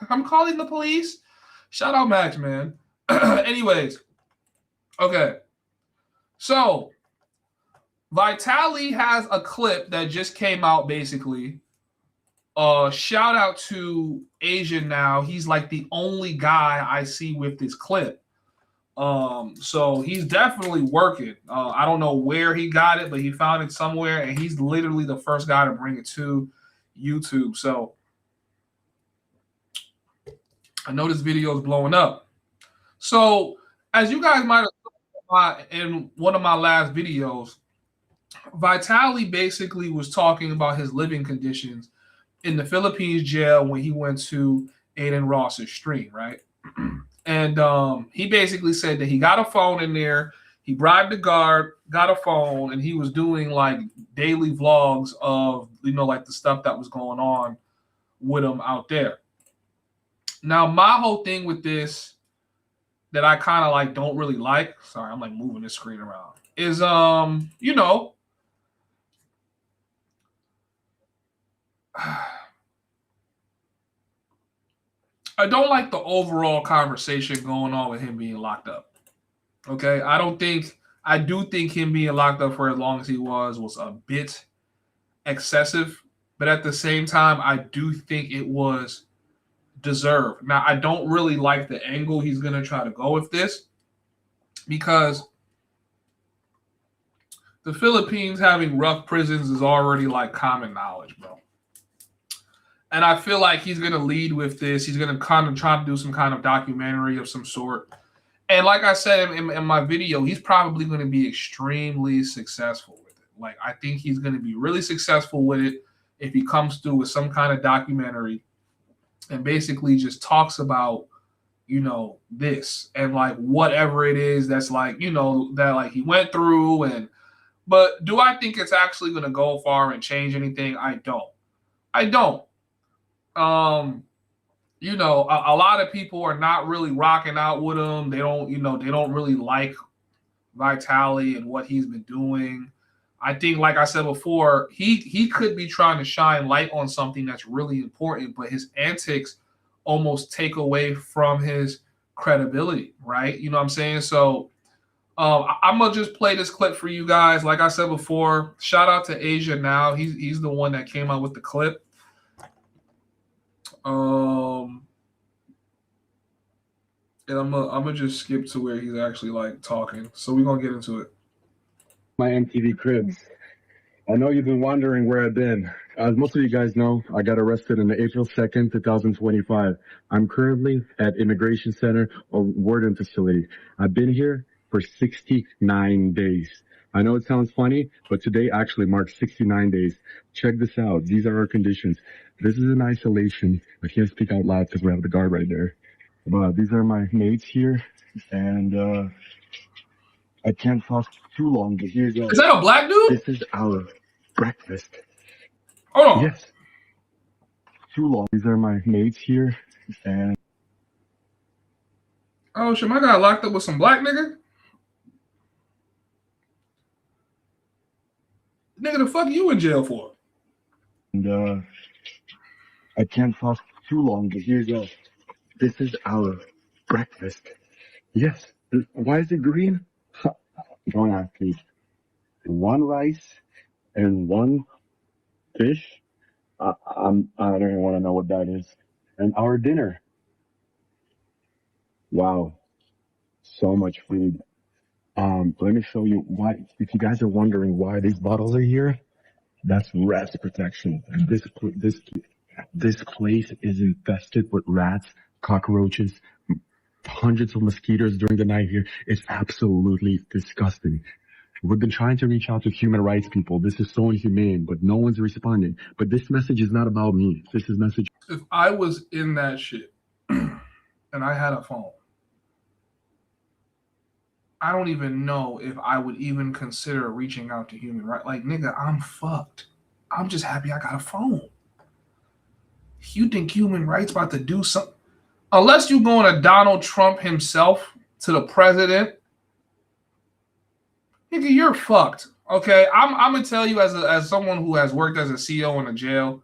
I'm calling the police. Shout out Max, man. Anyways. Okay. So, Vitaly has a clip that just came out, basically. Shout out to Asian now. He's like the only guy I see with this clip. So he's definitely working. I don't know where he got it, but he found it somewhere, and he's literally the first guy to bring it to YouTube. So I know this video is blowing up. So as you guys might have saw in one of my last videos, Vitaly basically was talking about his living conditions in the Philippines jail when he went to Aiden Ross's stream, right? And he basically said that he got a phone in there. He bribed the guard, got a phone, and he was doing like daily vlogs of, like the stuff that was going on with him out there. Now, my whole thing with this that I kind of like don't really like, sorry, I'm like moving this screen around, is, I don't like the overall conversation going on with him being locked up. Okay, I I do think him being locked up for as long as he was a bit excessive. But at the same time, I do think it was deserved. Now, I don't really like the angle he's going to try to go with this because the Philippines having rough prisons is already like common knowledge, bro. And I feel like he's going to lead with this. He's going to kind of try to do some kind of documentary of some sort. And like I said in my video, he's probably going to be extremely successful with it. Like, I think he's going to be really successful with it if he comes through with some kind of documentary and basically just talks about, you know, this and like whatever it is that's like, you know, that like he went through. And but do I think it's actually going to go far and change anything? I don't. You know, a lot of people are not really rocking out with him. They don't really like Vitali and what he's been doing. I think, like I said before, he could be trying to shine light on something that's really important, but his antics almost take away from his credibility, right? You know what I'm saying? So I'm going to just play this clip for you guys. Like I said before, shout out to Asia Now. He's the one that came out with the clip. And I'm gonna just skip to where he's actually like talking. So we're gonna get into it. My MTV Cribs. I know you've been wondering where I've been. As most of you guys know, I got arrested on April 2nd, 2025. I'm currently at Immigration Center or Warden Facility. I've been here for 69 days. I know it sounds funny, but today actually marks 69 days. Check this out. These are our conditions. This is in isolation. I can't speak out loud because we have the guard right there. But these are my mates here, and I can't talk too long, but here you go. Is that a black dude? This is our breakfast. Hold on. Yes. Too long. These are my mates here, and oh shit, my guy locked up with some black nigga? Nigga, the fuck you in jail for? And I can't talk too long, but here you go. This is our breakfast. Yes. Why is it green? Don't ask me. 1 rice and 1 fish. I don't even want to know what that is. And our dinner. Wow. So much food. Let me show you why. If you guys are wondering why these bottles are here, that's rat protection. This place is infested with rats, cockroaches, hundreds of mosquitoes during the night here. It's absolutely disgusting. We've been trying to reach out to human rights people. This is so inhumane, but no one's responding. But this message is not about me. This is message. If I was in that shit and I had a phone, I don't even know if I would even consider reaching out to human rights. Like, nigga, I'm fucked. I'm just happy I got a phone. You think human rights about to do something? Unless you going to Donald Trump himself, to the president, nigga, you're fucked. Okay, I'm gonna tell you as someone who has worked as a CEO in a jail,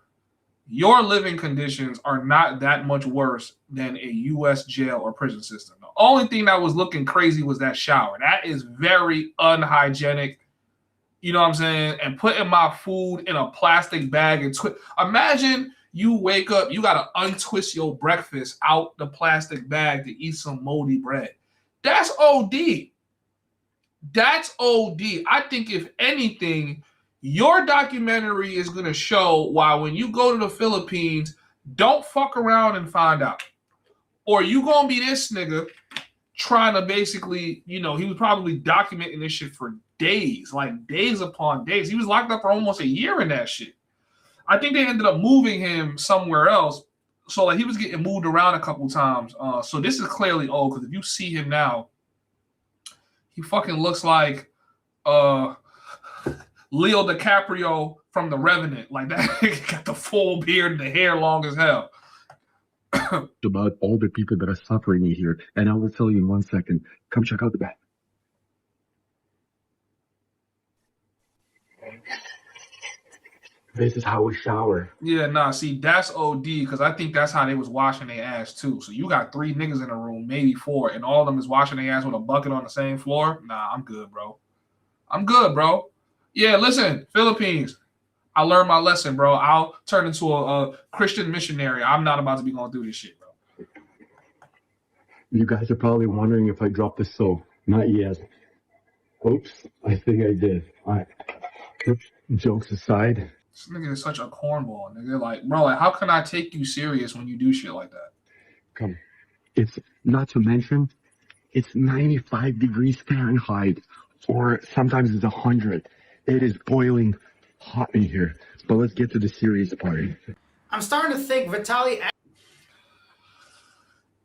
your living conditions are not that much worse than a U.S. jail or prison system. The only thing that was looking crazy was that shower. That is very unhygienic. You know what I'm saying? And putting my food in a plastic bag and imagine you wake up, you got to untwist your breakfast out the plastic bag to eat some moldy bread. That's OD. That's OD. I think if anything, your documentary is going to show why when you go to the Philippines, don't fuck around and find out. Or you going to be this nigga trying to basically, you know, he was probably documenting this shit for days, like days upon days. He was locked up for almost a year in that shit. I think they ended up moving him somewhere else. So like he was getting moved around a couple times. So this is clearly old because if you see him now, he fucking looks like Leo DiCaprio from The Revenant. Like that, he got the full beard and the hair long as hell. About all the people that are suffering here, and I will tell you in 1 second. Come check out the back. This is how we shower. Yeah, nah, see, that's OD because I think that's how they was washing their ass too. So you got 3 niggas in a room, maybe 4, and all of them is washing their ass with a bucket on the same floor. Nah, I'm good, bro. I'm good, bro. Yeah, listen, Philippines. I learned my lesson, bro. I'll turn into a Christian missionary. I'm not about to be going through this shit, bro. You guys are probably wondering if I dropped the soap. Not yet. Oops, I think I did. All right. Jokes aside. This nigga is such a cornball, nigga. Like, bro, like, how can I take you serious when you do shit like that? Come. It's not to mention, it's 95 degrees Fahrenheit, or sometimes it's 100. It is boiling hot in here. But let's get to the serious part. I'm starting to think Vitaly.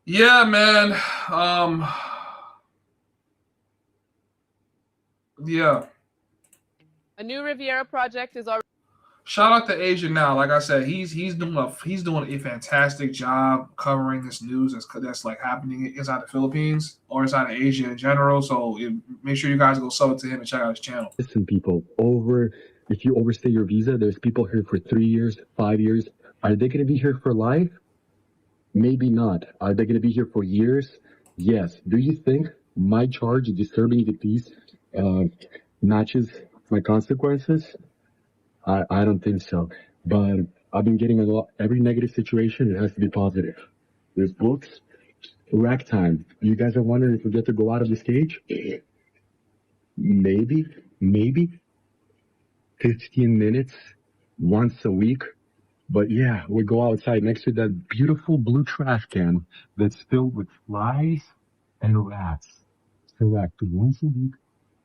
Yeah, man. Yeah. A new Riviera project is already. Shout out to Asia now. Like I said, he's doing a fantastic job covering this news that's like happening inside the Philippines or inside of Asia in general. So make sure you guys go sub it to him and check out his channel. Listen, people, if you overstay your visa, there's people here for 3 years, 5 years. Are they going to be here for life? Maybe not. Are they going to be here for years? Yes. Do you think my charge of disturbing the peace matches my consequences? I don't think so. But I've been getting a lot. Every negative situation, it has to be positive. There's books. Rack time. You guys are wondering if we get to go out of this cage? Maybe 15 minutes once a week. But yeah, we go outside next to that beautiful blue trash can that's filled with flies and rats. Correct. Once a week,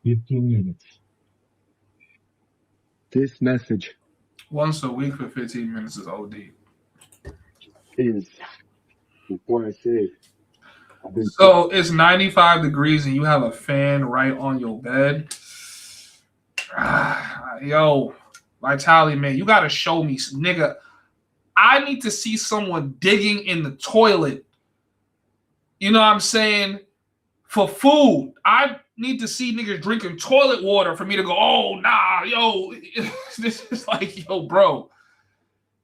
15 minutes. This message. Once a week for 15 minutes is OD. Is, before I say, so it's 95 degrees and you have a fan right on your bed. Yo, Vitaly, man, you got to show me, nigga. I need to see someone digging in the toilet. You know what I'm saying? For food. I need to see niggas drinking toilet water for me to go, oh, nah, yo. This is like, yo, bro.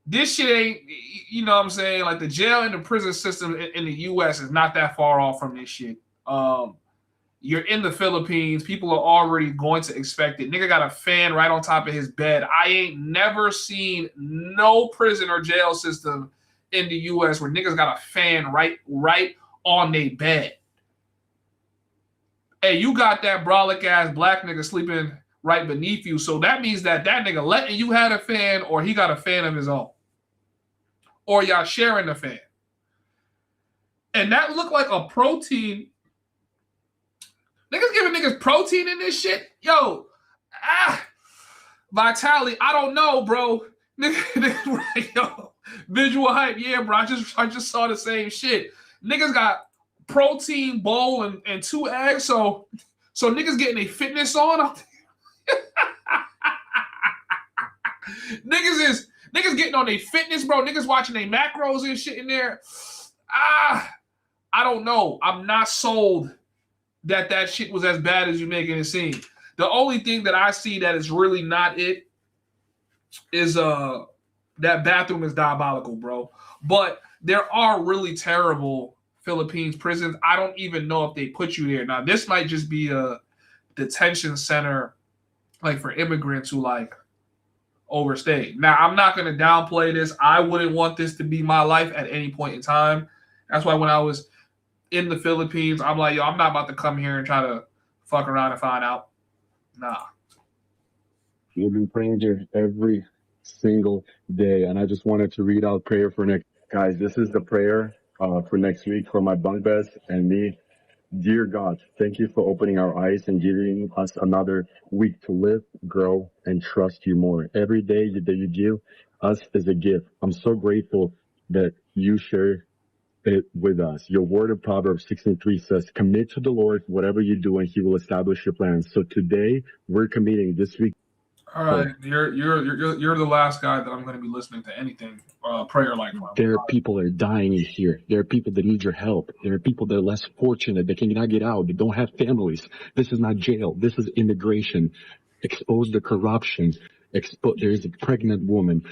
This shit ain't, you know what I'm saying? Like the jail and the prison system in the U.S. is not that far off from this shit. You're in the Philippines. People are already going to expect it. Nigga got a fan right on top of his bed. I ain't never seen no prison or jail system in the U.S. where niggas got a fan right on their bed. Hey, you got that brolic ass black nigga sleeping right beneath you. So that means that nigga letting you have a fan or he got a fan of his own. Or y'all sharing the fan. And that looked like a protein. Niggas giving niggas protein in this shit? Yo, Vitaly, I don't know, bro. Niggas right, yo. Visual hype, yeah, bro. I just saw the same shit. Niggas got protein bowl and 2 eggs, so niggas getting a fitness on. Niggas getting on their fitness, bro. Niggas watching their macros and shit in there. I don't know. I'm not sold that shit was as bad as you making it seem. The only thing that I see that is really not it is that bathroom is diabolical, bro. But there are really terrible Philippines prisons. I don't even know if they put you there. Now, this might just be a detention center like for immigrants who like overstay. Now, I'm not going to downplay this. I wouldn't want this to be my life at any point in time. That's why when I was in the Philippines, I'm like, yo, I'm not about to come here and try to fuck around and find out. Nah. We've been praying here every single day, and I just wanted to read out prayer for next. Guys, this is the prayer for next week for my bunk beds and me. Dear God, thank you for opening our eyes and giving us another week to live, grow, and trust you more. Every day that you give us is a gift. I'm so grateful that you share it with us. Your word of Proverbs 16:3 says, commit to the Lord whatever you do and he will establish your plans. So today we're committing this week. All right, you're the last guy that I'm going to be listening to anything prayer like that. There are people that are dying in here. There are people that need your help. There are people that are less fortunate. They cannot get out. They don't have families. This is not jail. This is immigration. Expose the corruption. There's a pregnant woman.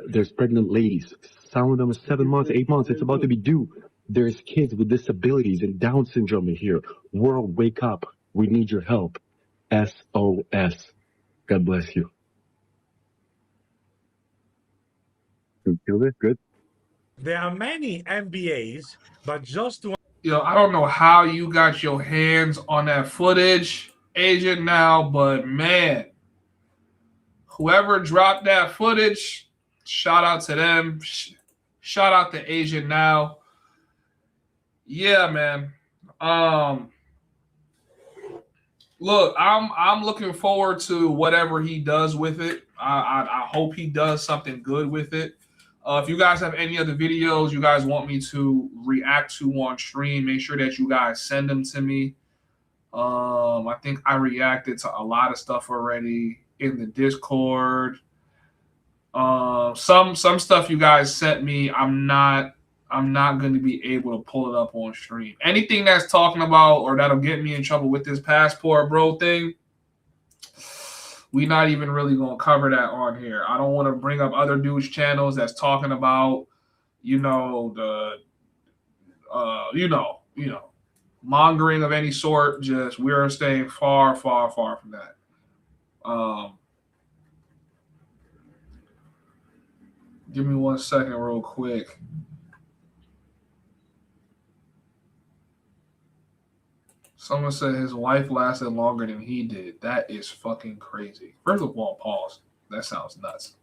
There's pregnant ladies. Some of them are 7 months, 8 months. It's about to be due. There's kids with disabilities and Down syndrome in here. World, wake up. We need your help. SOS. God bless you. You killed it? Good. There are many MBAs, but just one. Yo, I don't know how you got your hands on that footage, Agent Now, but man, whoever dropped that footage, shout out to them. Shout out to Agent Now. Yeah, man. Look, I'm looking forward to whatever he does with it. I hope he does something good with it. If you guys have any other videos you guys want me to react to on stream, make sure that you guys send them to me. I think I reacted to a lot of stuff already in the Discord. Some stuff you guys sent me, I'm not going to be able to pull it up on stream. Anything that's talking about or that'll get me in trouble with this passport bro thing, we're not even really going to cover that on here. I don't want to bring up other dudes' channels that's talking about, mongering of any sort. Just we're staying far, far, far from that. Give me 1 second real quick. Someone said his wife lasted longer than he did. That is fucking crazy. First of all, pause. That sounds nuts.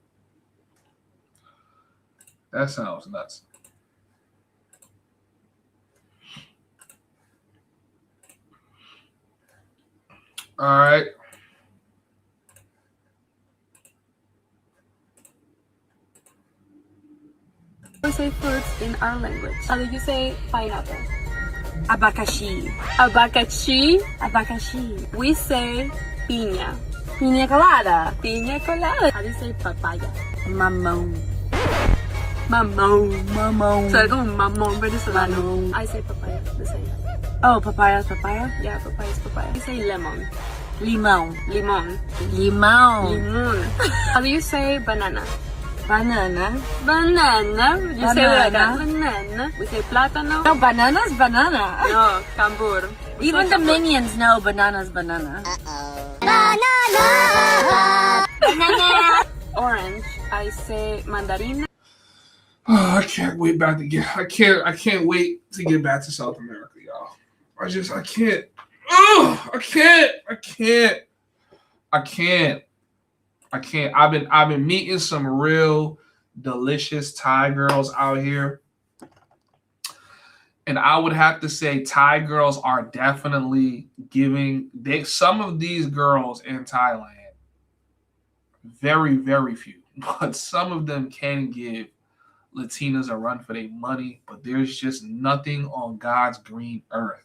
That sounds nuts. All right. We say fruits in our language. How do you say pineapple? Abacaxi. Abacaxi. Abacaxi. We say piña. Piña colada. Piña colada. How do you say papaya? Mamón. Mamón. Mamón. So como mamón venezolano. Mamón. I say papaya. The same. Oh, papaya is papaya? Yeah, papaya is papaya. I say lemon. Limón. Limón. Limón. Limón. How do you say banana? Banana. Banana. You say Banana. banana. We say plátano. No, banana's banana. No, cambur. We Even say the cambur. minions know banana's banana. Banana. Banana. Orange. I say mandarina. Oh, I can't wait back to get. I can't wait to get back to South America, y'all. I can't. Oh, I can't. I've been meeting some real delicious Thai girls out here. And I would have to say Thai girls are definitely giving some of these girls in Thailand, very, very few, but some of them can give Latinas a run for their money, but there's just nothing on God's green earth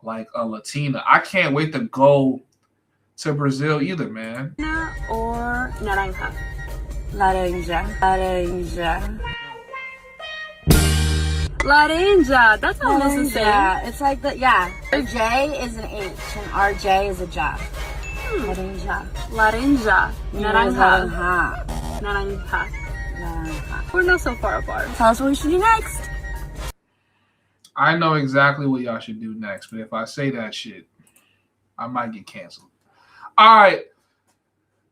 like a Latina. I can't wait to go to Brazil either, man. Or naranja. Laranja. Laranja. Laranja. That's almost the same. Laranja. It's like the, yeah. J is an H and RJ is a J. Laranja. Laranja. Naranja. Naranja. Naranja. Naranja. We're not so far apart. Tell us what we should do next. I know exactly what y'all should do next, but if I say that shit, I might get canceled. All right.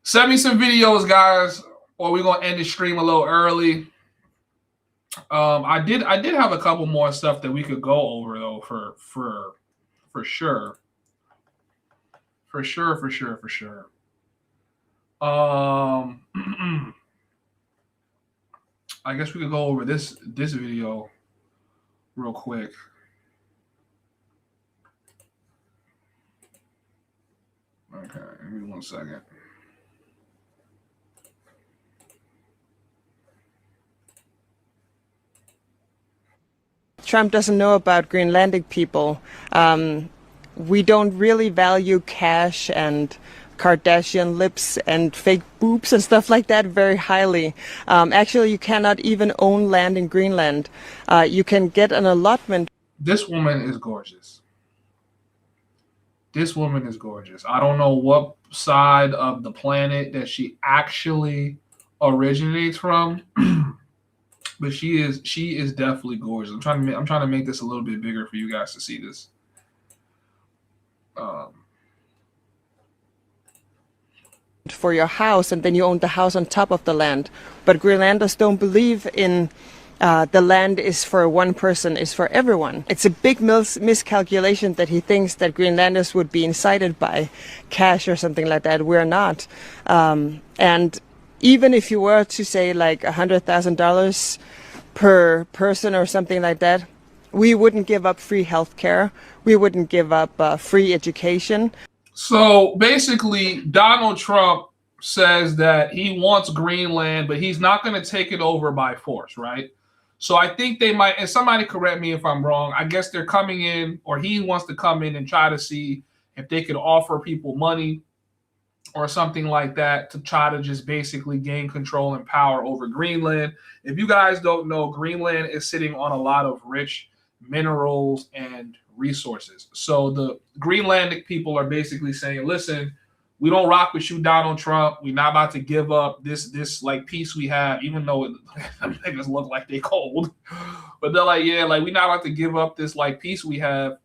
Send me some videos, guys, or we're gonna end the stream a little early. I did have a couple more stuff that we could go over though for sure. For sure. I guess we could go over this video real quick. Okay, give me 1 second. Trump doesn't know about Greenlandic people. We don't really value cash and Kardashian lips and fake boobs and stuff like that very highly. Actually, you cannot even own land in Greenland. You can get an allotment. This woman is gorgeous. This woman is gorgeous. I don't know what side of the planet that she actually originates from, but she is definitely gorgeous. I'm trying to make this a little bit bigger for you guys to see this. for your house, and then you own the house on top of the land. But Greenlanders don't believe in the land is for one person, is for everyone. It's a big miscalculation that he thinks that Greenlanders would be incited by cash or something like that. We're not. And even if you were to say like $100,000 per person or something like that, we wouldn't give up free healthcare. We wouldn't give up free education. So basically, Donald Trump says that he wants Greenland, but he's not going to take it over by force, right? So I think they might, and somebody correct me if I'm wrong, I guess they're coming in, or he wants to come in and try to see if they could offer people money or something like that to try to just basically gain control and power over Greenland. If you guys don't know, Greenland is sitting on a lot of rich minerals and resources. So the Greenlandic people are basically saying, listen, we don't rock with you, Donald Trump. We're not about to give up this like peace we have, even though it niggas look like they cold. But they're like, yeah, like we're not about to give up this like peace we have.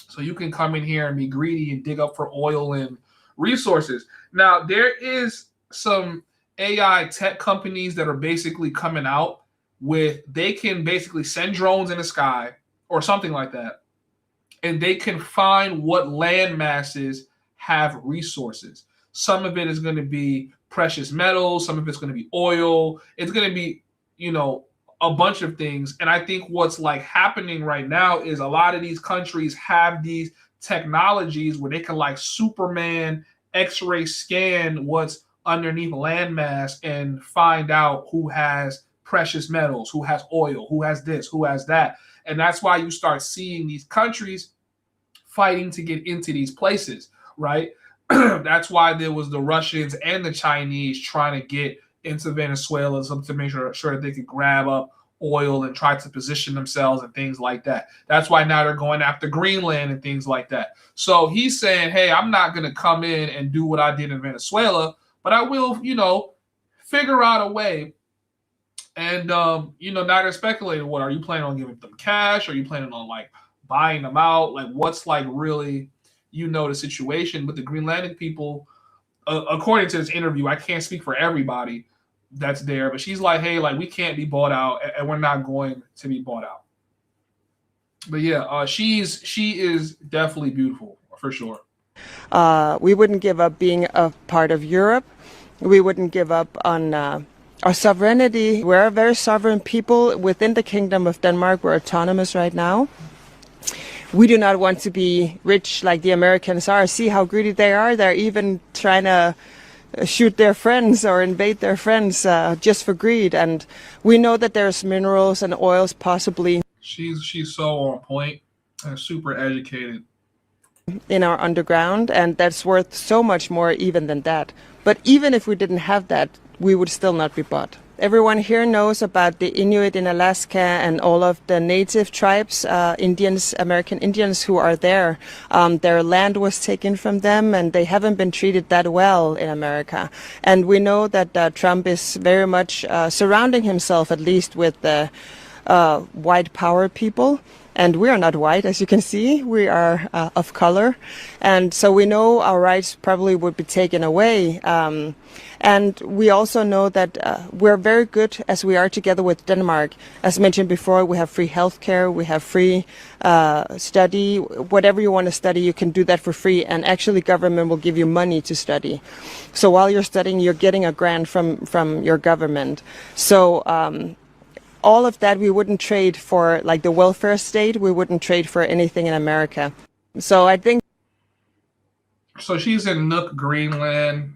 So you can come in here and be greedy and dig up for oil and resources. Now, there is some AI tech companies that are basically coming out with, they can basically send drones in the sky or something like that, and they can find what land masses have resources. Some of it is going to be precious metals, some of it's going to be oil, it's going to be, you know, a bunch of things. And I think what's like happening right now is a lot of these countries have these technologies where they can like Superman X-ray scan what's underneath landmass and find out who has precious metals, who has oil, who has this, who has that. And that's why you start seeing these countries fighting to get into these places, right? That's why there was the Russians and the Chinese trying to get into Venezuela to make sure that they could grab up oil and try to position themselves and things like that. That's why now they're going after Greenland and things like that. So he's saying, hey, I'm not going to come in and do what I did in Venezuela, but I will, you know, figure out a way. And, you know, now they're speculating, what are you planning on giving them cash? Are you planning on like buying them out? Like what's like really, you know, the situation. But the Greenlandic people, according to this interview, I can't speak for everybody that's there, but she's like, hey, like we can't be bought out and we're not going to be bought out. But yeah, she is definitely beautiful for sure. We wouldn't give up being a part of Europe. We wouldn't give up on our sovereignty. We're a very sovereign people within the Kingdom of Denmark. We're autonomous right now. We do not want to be rich like the Americans are. See how greedy they are. They're even trying to shoot their friends or invade their friends just for greed. And we know that there's minerals and oils possibly. She's so on point and super educated. In our underground, and that's worth so much more even than that. But even if we didn't have that, we would still not be bought. Everyone here knows about the Inuit in Alaska and all of the native tribes, Indians, American Indians who are there. Their land was taken from them and they haven't been treated that well in America. And we know that Trump is very much surrounding himself, at least with the white power people. And we are not white, as you can see. We are of color. And so we know our rights probably would be taken away. And we also know that we're very good as we are together with Denmark. As mentioned before, we have free healthcare, we have free study. Whatever you want to study, you can do that for free. And actually, government will give you money to study. So while you're studying, you're getting a grant from your government. So all of that we wouldn't trade for, like the welfare state. We wouldn't trade for anything in America. So I think. So she's in Nuuk, Greenland.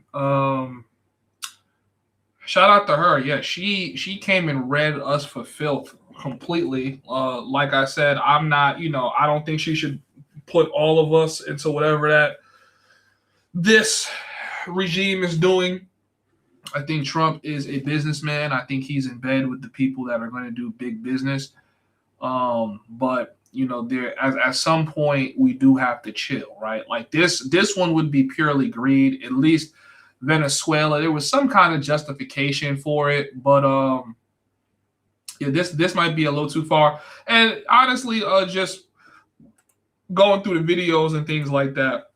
Shout out to her. Yeah, she came and read us for filth completely. Like I said, I'm not, you know, I don't think she should put all of us into whatever that this regime is doing. I think Trump is a businessman. I think he's in bed with the people that are going to do big business. But you know, there at some point we do have to chill, right? Like this one would be purely greed. At least Venezuela, there was some kind of justification for it, but yeah, this might be a little too far. And honestly, just going through the videos and things like that,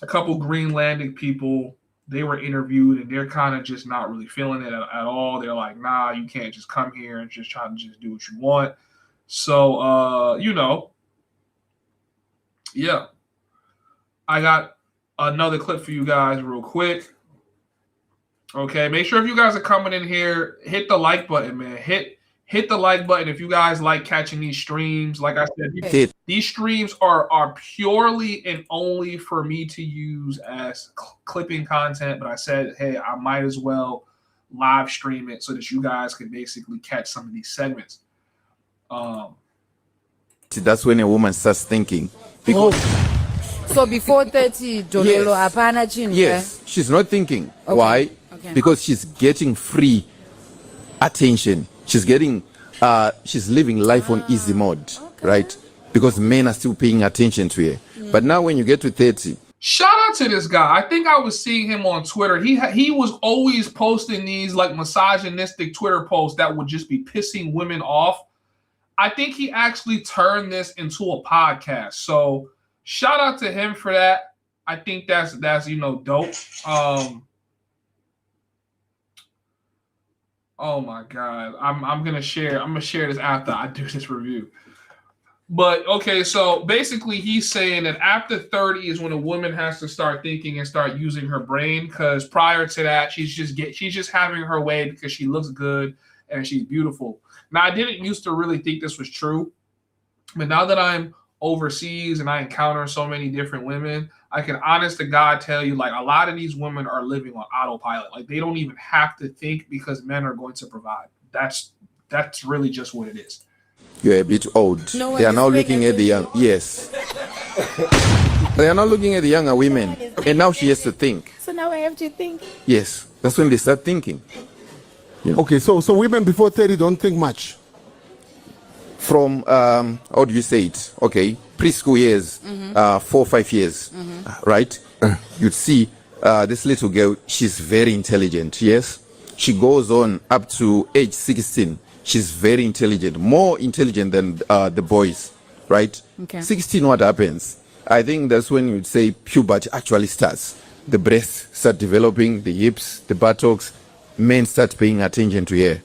a couple Greenlandic people they were interviewed and they're kind of just not really feeling it at all. They're like, nah, you can't just come here and just try to just do what you want. So, yeah. I got another clip for you guys real quick. Okay, make sure if you guys are coming in here, hit the like button, man. Hit the like button if you guys like catching these streams. Like I said, these streams are purely and only for me to use as clipping content. But I said, hey, I might as well live stream it so that you guys can basically catch some of these segments. That's when a woman starts thinking. Because so before 30, Dololo, hapana chini. Yes, she's not thinking. Okay. Why? Okay. Because she's getting free attention. She's getting, she's living life on easy mode, right? Because men are still paying attention to her. But now when you get to 30. Shout out to this guy. I think I was seeing him on Twitter. He was always posting these like misogynistic Twitter posts that would just be pissing women off. I think he actually turned this into a podcast. So shout out to him for that. I think that's dope. Oh my God. I'm gonna share this after I do this review. But okay, so basically he's saying that after 30 is when a woman has to start thinking and start using her brain, because prior to that, she's just having her way because she looks good and she's beautiful. Now, I didn't used to really think this was true, but now that I'm overseas and I encounter so many different women, I can honest to God tell you, like, a lot of these women are living on autopilot. Like, they don't even have to think because men are going to provide. That's really just what it is. You're a bit old. No, they are now looking at the young. Yes. They are now looking at the younger women. And now she has to think. So now I have to think. Yes. That's when they start thinking. Yeah. Okay, so women before 30 don't think much. From, how do you say it? Okay, preschool years, 4 or 5 years, right? You'd see this little girl, she's very intelligent, yes? She goes on up to age 16. She's very intelligent, more intelligent than the boys, right? Okay. 16, what happens? I think that's when you'd say puberty actually starts. The breasts start developing, the hips, the buttocks. Men start paying attention to her.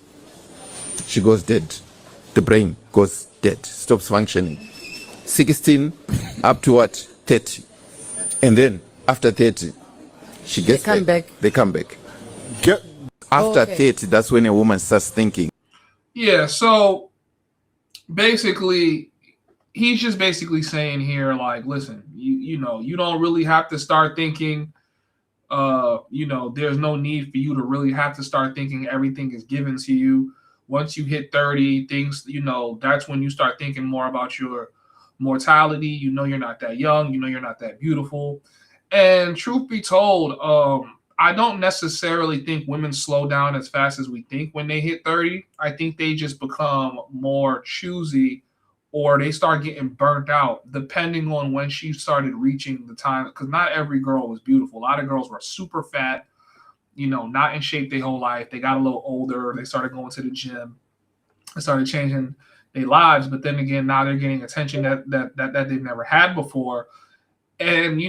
She goes dead. The brain goes dead, stops functioning. 16 up to what? 30. And then after 30, she gets back. They come back. After 30, that's when a woman starts thinking. Yeah, so basically, he's just basically saying here, like, listen, you don't really have to start thinking. There's no need for you to really have to start thinking everything is given to you. Once you hit 30, things, that's when you start thinking more about your mortality. You're not that young. You're not that beautiful. And truth be told, I don't necessarily think women slow down as fast as we think when they hit 30. I think they just become more choosy, or they start getting burnt out depending on when she started reaching the time. Because not every girl was beautiful. A lot of girls were super fat, not in shape their whole life. They got a little older. They started going to the gym. They started changing their lives. But then again, now they're getting attention that they've never had before. And,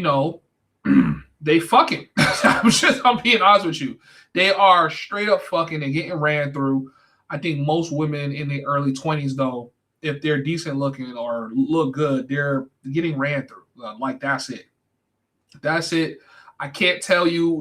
they fucking. I'm being honest with you. They are straight up fucking and getting ran through. I think most women in their early 20s, though, if they're decent looking or look good, they're getting ran through. Like, that's it. That's it. I can't tell you,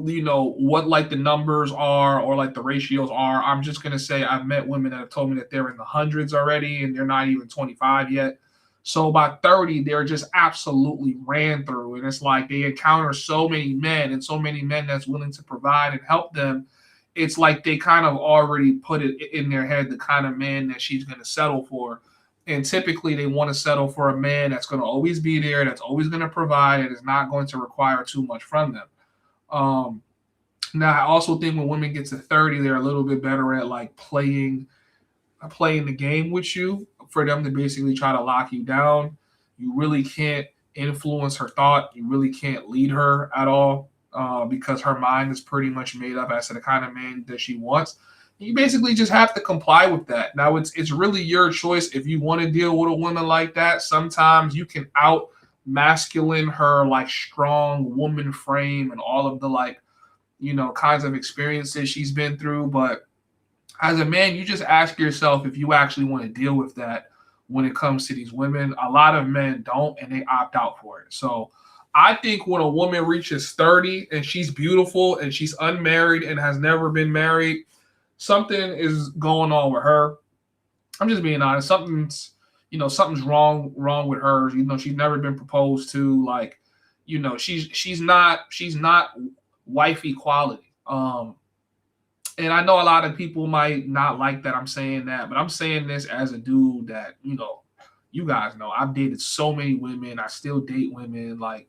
what like the numbers are or like the ratios are. I'm just going to say I've met women that have told me that they're in the hundreds already and they're not even 25 yet. So by 30, they're just absolutely ran through. And it's like they encounter so many men and so many men that's willing to provide and help them. It's like they kind of already put it in their head, the kind of man that she's going to settle for. And typically they want to settle for a man that's going to always be there, that's always going to provide, and is not going to require too much from them. Now, I also think when women get to 30, they're a little bit better at like playing the game with you, for them to basically try to lock you down. You really can't influence her thought. You really can't lead her at all because her mind is pretty much made up as to the kind of man that she wants. You basically just have to comply with that. Now, it's really your choice if you want to deal with a woman like that. Sometimes you can out masculine her like strong woman frame and all of the like kinds of experiences she's been through. But as a man, you just ask yourself if you actually want to deal with that when it comes to these women. A lot of men don't, and they opt out for it. So I think when a woman reaches 30 and she's beautiful and she's unmarried and has never been married, something is going on with her. I'm just being honest. Something's wrong with her. She's never been proposed to. Like, she's not wife equality. And I know a lot of people might not like that I'm saying that, but I'm saying this as a dude that, you guys know I've dated so many women. I still date women. Like,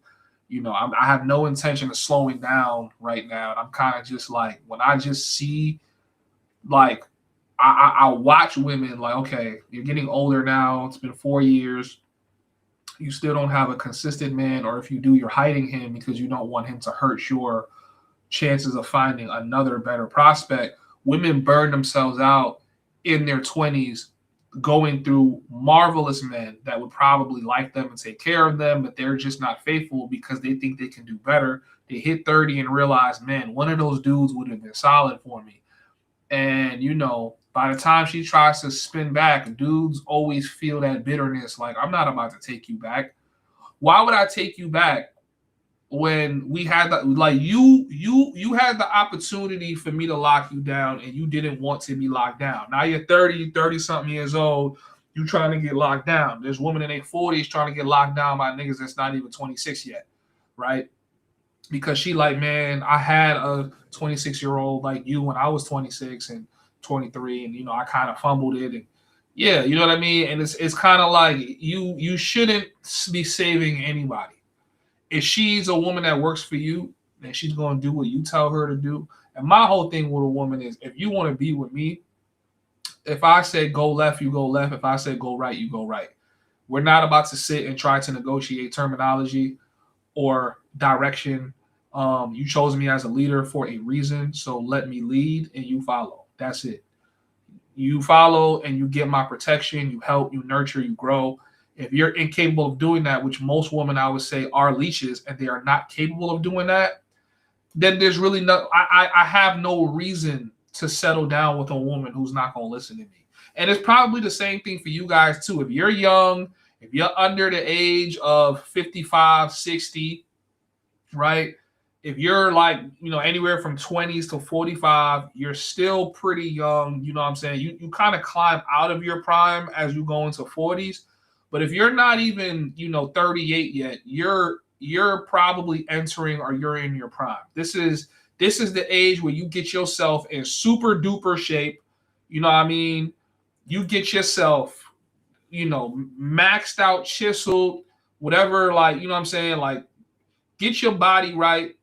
I have no intention of slowing down right now. And I'm kind of just like, when I just see, like, I watch women like, okay, you're getting older now. It's been 4 years. You still don't have a consistent man, or if you do, you're hiding him because you don't want him to hurt your chances of finding another better prospect. Women burn themselves out in their 20s going through marvelous men that would probably like them and take care of them, but they're just not faithful because they think they can do better. They hit 30 and realize, man, one of those dudes would have been solid for me. And, by the time she tries to spin back, dudes always feel that bitterness. Like, I'm not about to take you back. Why would I take you back when we had you had the opportunity for me to lock you down and you didn't want to be locked down? Now you're 30-something years old. You trying to get locked down. There's women in their 40s trying to get locked down by niggas that's not even 26 yet, right? Because she like, man, I had a 26-year-old like you when I was 26 and 23, and I kind of fumbled it, and yeah, you know what I mean. And it's kind of like you shouldn't be saving anybody. If she's a woman that works for you, then she's going to do what you tell her to do. And my whole thing with a woman is, if you want to be with me, if I say go left, you go left. If I say go right, you go right. We're not about to sit and try to negotiate terminology or direction. You chose me as a leader for a reason, so let me lead and you follow. That's it. You follow and you get my protection. You help, you nurture, you grow. If you're incapable of doing that, which most women I would say are leeches and they are not capable of doing that, then there's really I have no reason to settle down with a woman who's not going to listen to me. And it's probably the same thing for you guys too. If you're young, if you're under the age of 55, 60, right? If you're like, anywhere from 20s to 45, you're still pretty young. You know what I'm saying? You kind of climb out of your prime as you go into 40s. But if you're not even, 38 yet, you're probably entering, or you're in your prime. This is the age where you get yourself in super duper shape. You know what I mean? You get yourself, maxed out, chiseled, whatever, like, you know what I'm saying? Like, get your body right.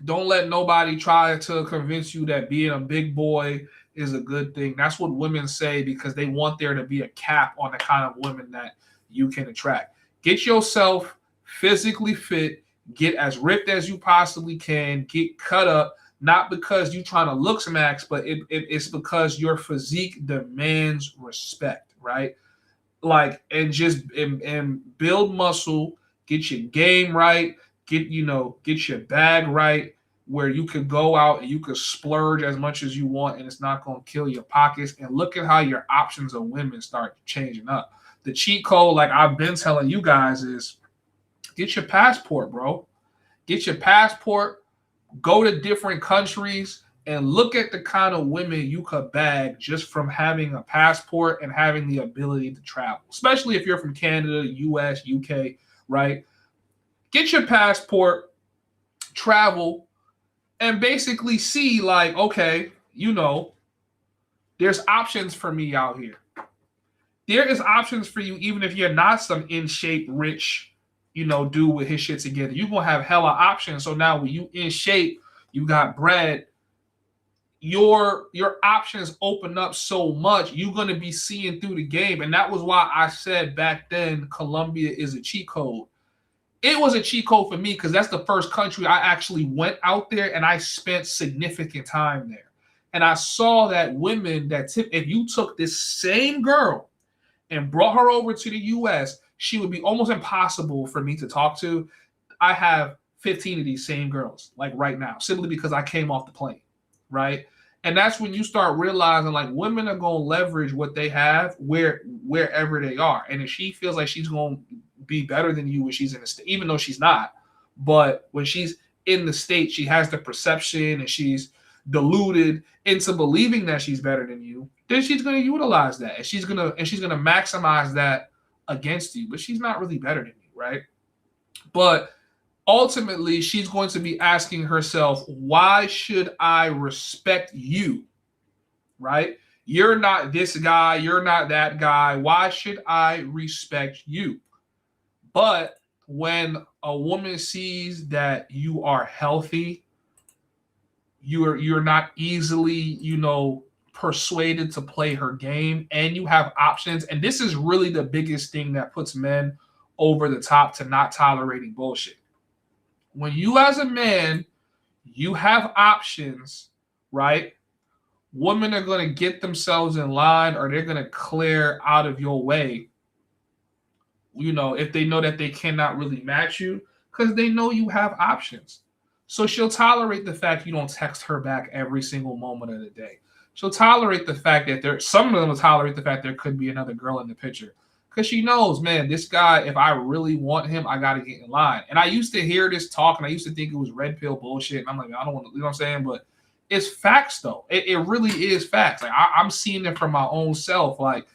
Don't let nobody try to convince you that being a big boy is a good thing. That's what women say because they want there to be a cap on the kind of women that you can attract. Get yourself physically fit. Get as ripped as you possibly can. Get cut up, not because you're trying to look max, but it's because your physique demands respect, right? Like, and just and build muscle. Get your game right. Get your bag right, where you could go out and you could splurge as much as you want and it's not going to kill your pockets. And look at how your options of women start changing up. The cheat code, like I've been telling you guys, is get your passport, bro. Get your passport, go to different countries, and look at the kind of women you could bag just from having a passport and having the ability to travel, especially if you're from Canada, US, UK, right? Get your passport, travel, and basically see like, okay, there's options for me out here. There is options for you even if you're not some in shape, rich, dude with his shit together. You're going to have hella options. So now when you in shape, you got bread, your options open up so much, you're going to be seeing through the game. And that was why I said back then Colombia is a cheat code. It was a cheat code for me because that's the first country I actually went out there and I spent significant time there. And I saw that women if you took this same girl and brought her over to the US, she would be almost impossible for me to talk to. I have 15 of these same girls, like right now, simply because I came off the plane, right? And that's when you start realizing like women are gonna leverage what they have wherever they are. And if she feels like she's gonna be better than you when she's in the state, even though she's not, but when she's in the state, she has the perception and she's deluded into believing that she's better than you, then she's gonna utilize that and she's gonna maximize that against you. But she's not really better than you, right? But ultimately, she's going to be asking herself, why should I respect you? Right? You're not this guy. You're not that guy. Why should I respect you? But when a woman sees that you are healthy, you're not easily, persuaded to play her game, and you have options. And this is really the biggest thing that puts men over the top to not tolerating bullshit. When you as a man, you have options, right? Women are going to get themselves in line or they're going to clear out of your way, if they know that they cannot really match you because they know you have options. So she'll tolerate the fact you don't text her back every single moment of the day. She'll tolerate the fact that some of them will tolerate the fact there could be another girl in the picture. Because she knows, man, this guy, if I really want him, I got to get in line. And I used to hear this talk, and I used to think it was red pill bullshit. And I'm like, I don't want to, you know what I'm saying? But it's facts, though. It really is facts. Like, I'm seeing it from my own self. Like,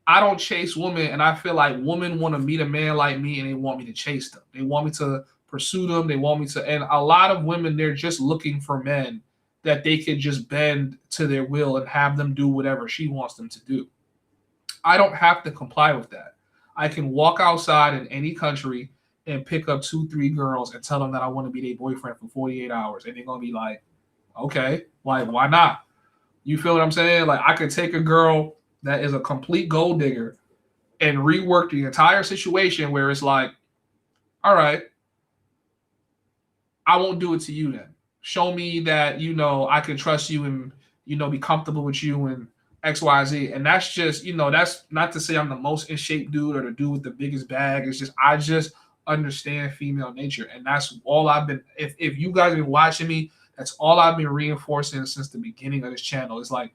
I don't chase women, and I feel like women want to meet a man like me, and they want me to chase them. They want me to pursue them. They want me to, and a lot of women, they're just looking for men that they can just bend to their will and have them do whatever she wants them to do. I don't have to comply with that. I can walk outside in any country and pick up 2-3 girls and tell them that I want to be their boyfriend for 48 hours. And they're going to be like, okay, like, why not? You feel what I'm saying? Like, I could take a girl that is a complete gold digger and rework the entire situation where it's like, all right, I won't do it to you then. Show me that, I can trust you and, be comfortable with you and XYZ. And that's just, that's not to say I'm the most in shape dude or the dude with the biggest bag. It's just, I just understand female nature. And that's all I've been, if you guys have been watching me, that's all I've been reinforcing since the beginning of this channel. It's like,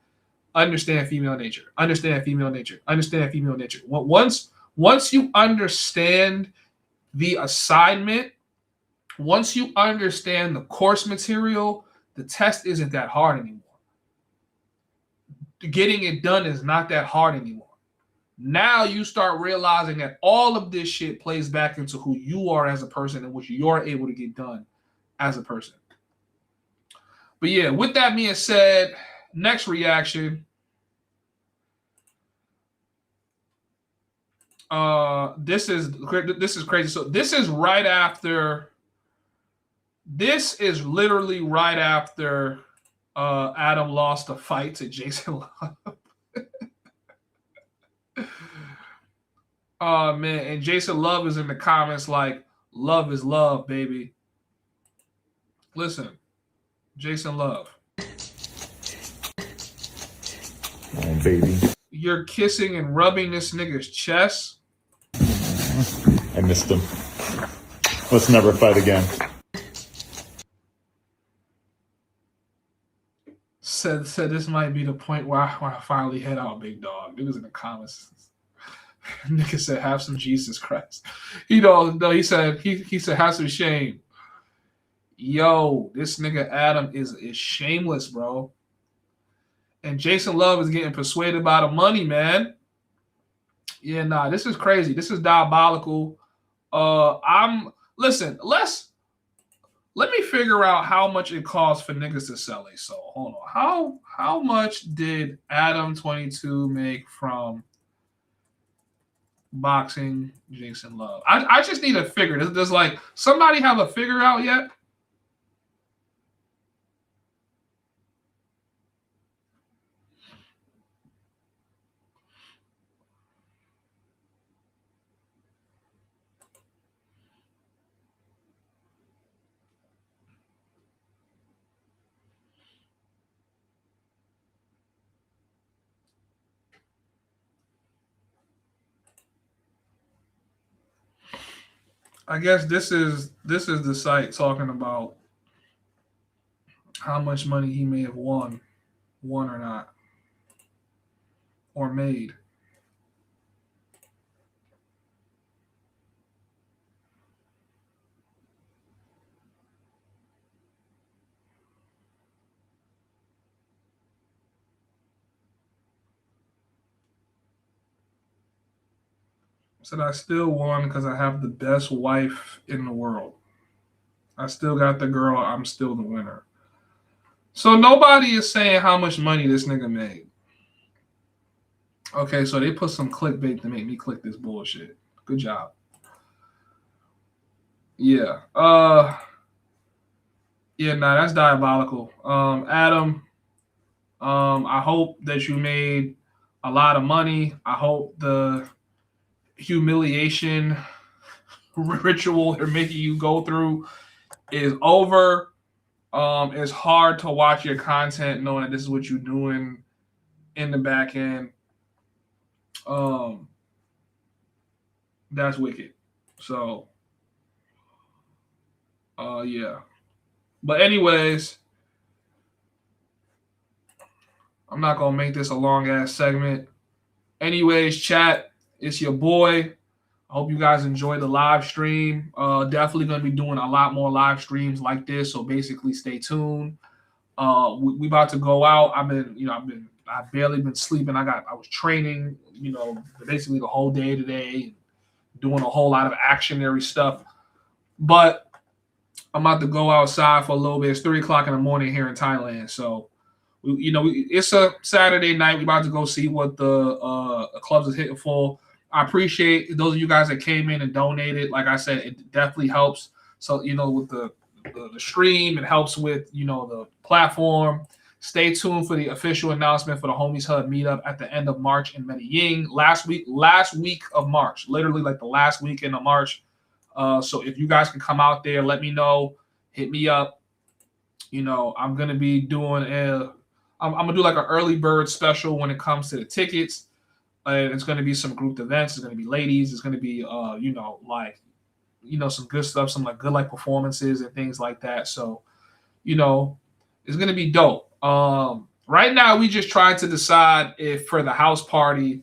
understand female nature, understand female nature, understand female nature. Once you understand the assignment, once you understand the course material, the test isn't that hard anymore. Getting it done is not that hard anymore. Now you start realizing that all of this shit plays back into who you are as a person and what you're able to get done as a person. But yeah, with that being said, next reaction. This is crazy. So this is literally right after Adam lost a fight to Jason Love. Oh man, and Jason Love is in the comments like, love is love, baby. Listen, Jason Love. Oh, baby. You're kissing and rubbing this nigga's chest. I missed him. Let's never fight again. Said this might be the point where I finally head out, big dog. It was in the comments. Nigga said, have some Jesus Christ. He said have some shame. Yo, this nigga Adam is shameless, bro. And Jason Love is getting persuaded by the money, man. Yeah, nah, this is crazy. This is diabolical. Listen, let me figure out how much it costs for niggas to sell a soul. Hold on. How much did Adam 22 make from boxing Jason Love? I just need a figure. Does like somebody have a figure out yet? I guess this is the site talking about how much money he may have won or not, or made. Said I still won because I have the best wife in the world. I still got the girl. I'm still the winner. So nobody is saying how much money this nigga made. Okay, so they put some clickbait to make me click this bullshit. Good job. Yeah. Yeah, nah, that's diabolical. Adam, I hope that you made a lot of money. I hope the humiliation ritual they're making you go through is over. It's hard to watch your content knowing that this is what you're doing in the back end. That's wicked. So yeah. But anyways, I'm not gonna make this a long ass segment. Anyways, chat, it's your boy. I hope you guys enjoyed the live stream. Definitely going to be doing a lot more live streams like this. So basically, stay tuned. We about to go out. I've barely been sleeping. I was training, basically the whole day today, doing a whole lot of actionary stuff. But I'm about to go outside for a little bit. It's 3:00 in the morning here in Thailand. So, it's a Saturday night. We about to go see what the clubs is hitting for. I appreciate those of you guys that came in and donated. Like I said, it definitely helps. So, with the stream, it helps with, the platform. Stay tuned for the official announcement for the Homies Hub meetup at the end of March in Medellin. Last week of March, literally like the last weekend of March. So if you guys can come out there, let me know. Hit me up. I'm going to be doing I'm going to do like an early bird special when it comes to the tickets. It's going to be some group events. It's going to be ladies. It's going to be, some good stuff, some like good performances and things like that. So, it's going to be dope. Right now, we just trying to decide if for the house party,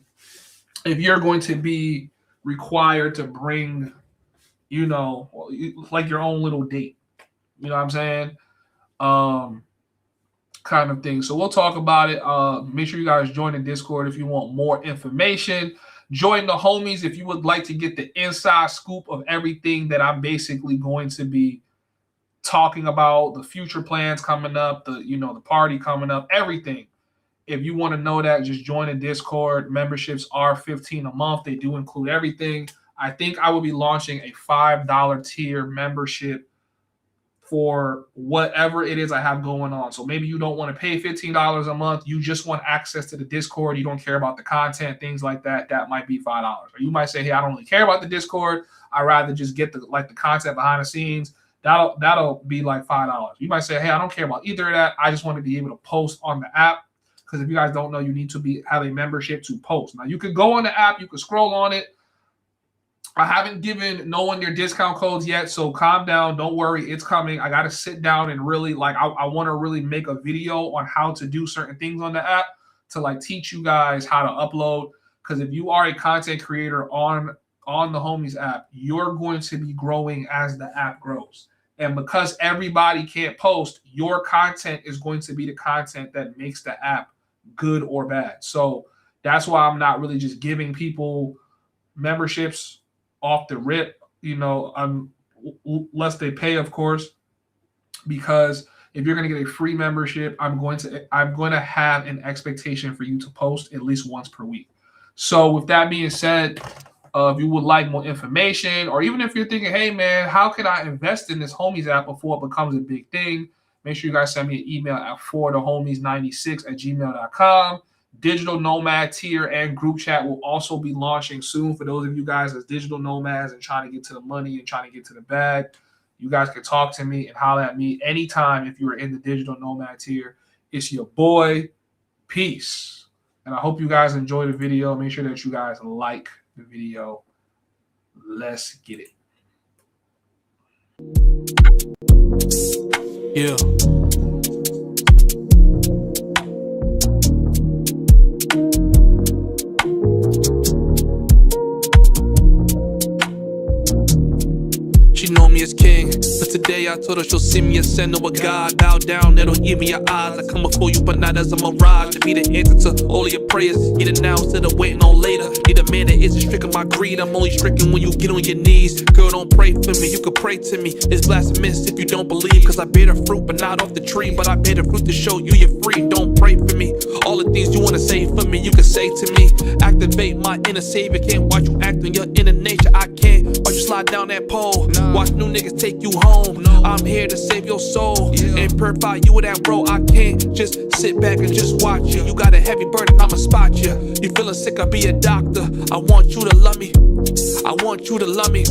if you're going to be required to bring, like your own little date. You know what I'm saying? Kind of thing. So we'll talk about it. Make sure you guys join the Discord if you want more information. Join the homies if you would like to get the inside scoop of everything that I'm basically going to be talking about, the future plans coming up, the party coming up, everything. If you want to know that, just join the Discord. Memberships are $15 a month. They do include everything. I think I will be launching a $5 tier membership for whatever it is I have going on. So maybe you don't want to pay $15 a month. You just want access to the Discord. You don't care about the content, things like that. That might be $5. Or you might say, hey, I don't really care about the Discord. I'd rather just get the content behind the scenes. That'll be like $5. You might say, hey, I don't care about either of that. I just want to be able to post on the app. Because if you guys don't know, you need to have a membership to post. Now, you could go on the app. You could scroll on it. I haven't given no one their discount codes yet, so calm down. Don't worry. It's coming. I got to sit down and really, I want to really make a video on how to do certain things on the app to, teach you guys how to upload. Because if you are a content creator on the Homies app, you're going to be growing as the app grows. And because everybody can't post, your content is going to be the content that makes the app good or bad. So that's why I'm not really just giving people memberships off the rip, unless they pay, of course, because if you're going to get a free membership, I'm going to have an expectation for you to post at least once per week. So with that being said, if you would like more information, or even if you're thinking, hey man, how can I invest in this Homies app before it becomes a big thing? Make sure you guys send me an email at forthehomies96@gmail.com. Digital Nomad tier and group chat will also be launching soon for those of you guys as digital nomads and trying to get to the money and trying to get to the bag. You guys can talk to me and holler at me anytime if you're in the digital nomad tier. It's your boy. Peace. And I hope you guys enjoy the video. Make sure that you guys like the video. Let's get it. Yeah. She know me as king, but today I told her she'll see me as sin or a god. Bow down, it'll give me your eyes. I come before you, but not as a mirage. To be the answer to all of your prayers. Get it now instead of waiting on later. Need a man that isn't stricken by greed. I'm only stricken when you get on your knees. Girl, don't pray for me, you could pray to me. It's blasphemous if you don't believe. Cause I bear the fruit, but not off the tree. But I bear the fruit to show you you're free. Don't pray for me. All the things you wanna say for me, you can say to me. Activate my inner savior. Can't watch you act on your inner nature. I can't watch you slide down that pole. Watch new niggas take you home. I'm here to save your soul and purify you with that role. I can't just sit back and just watch you. You got a heavy burden, I'ma spot you. You feeling sick, I'll be a doctor. I want you to love me. I want you to love me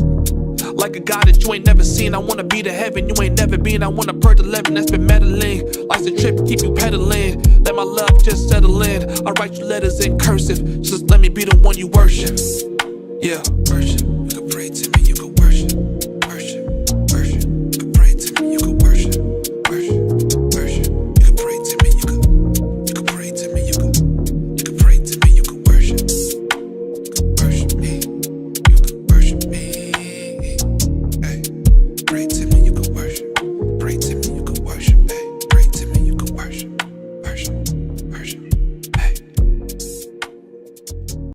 like a God that you ain't never seen. I wanna be to heaven you ain't never been. I wanna purge 11 that's been meddling. Life's a trip, keep you pedaling. Let my love just settle in. I write you letters in cursive. Just let me be the one you worship. Yeah, worship. You can pray to me, you can worship.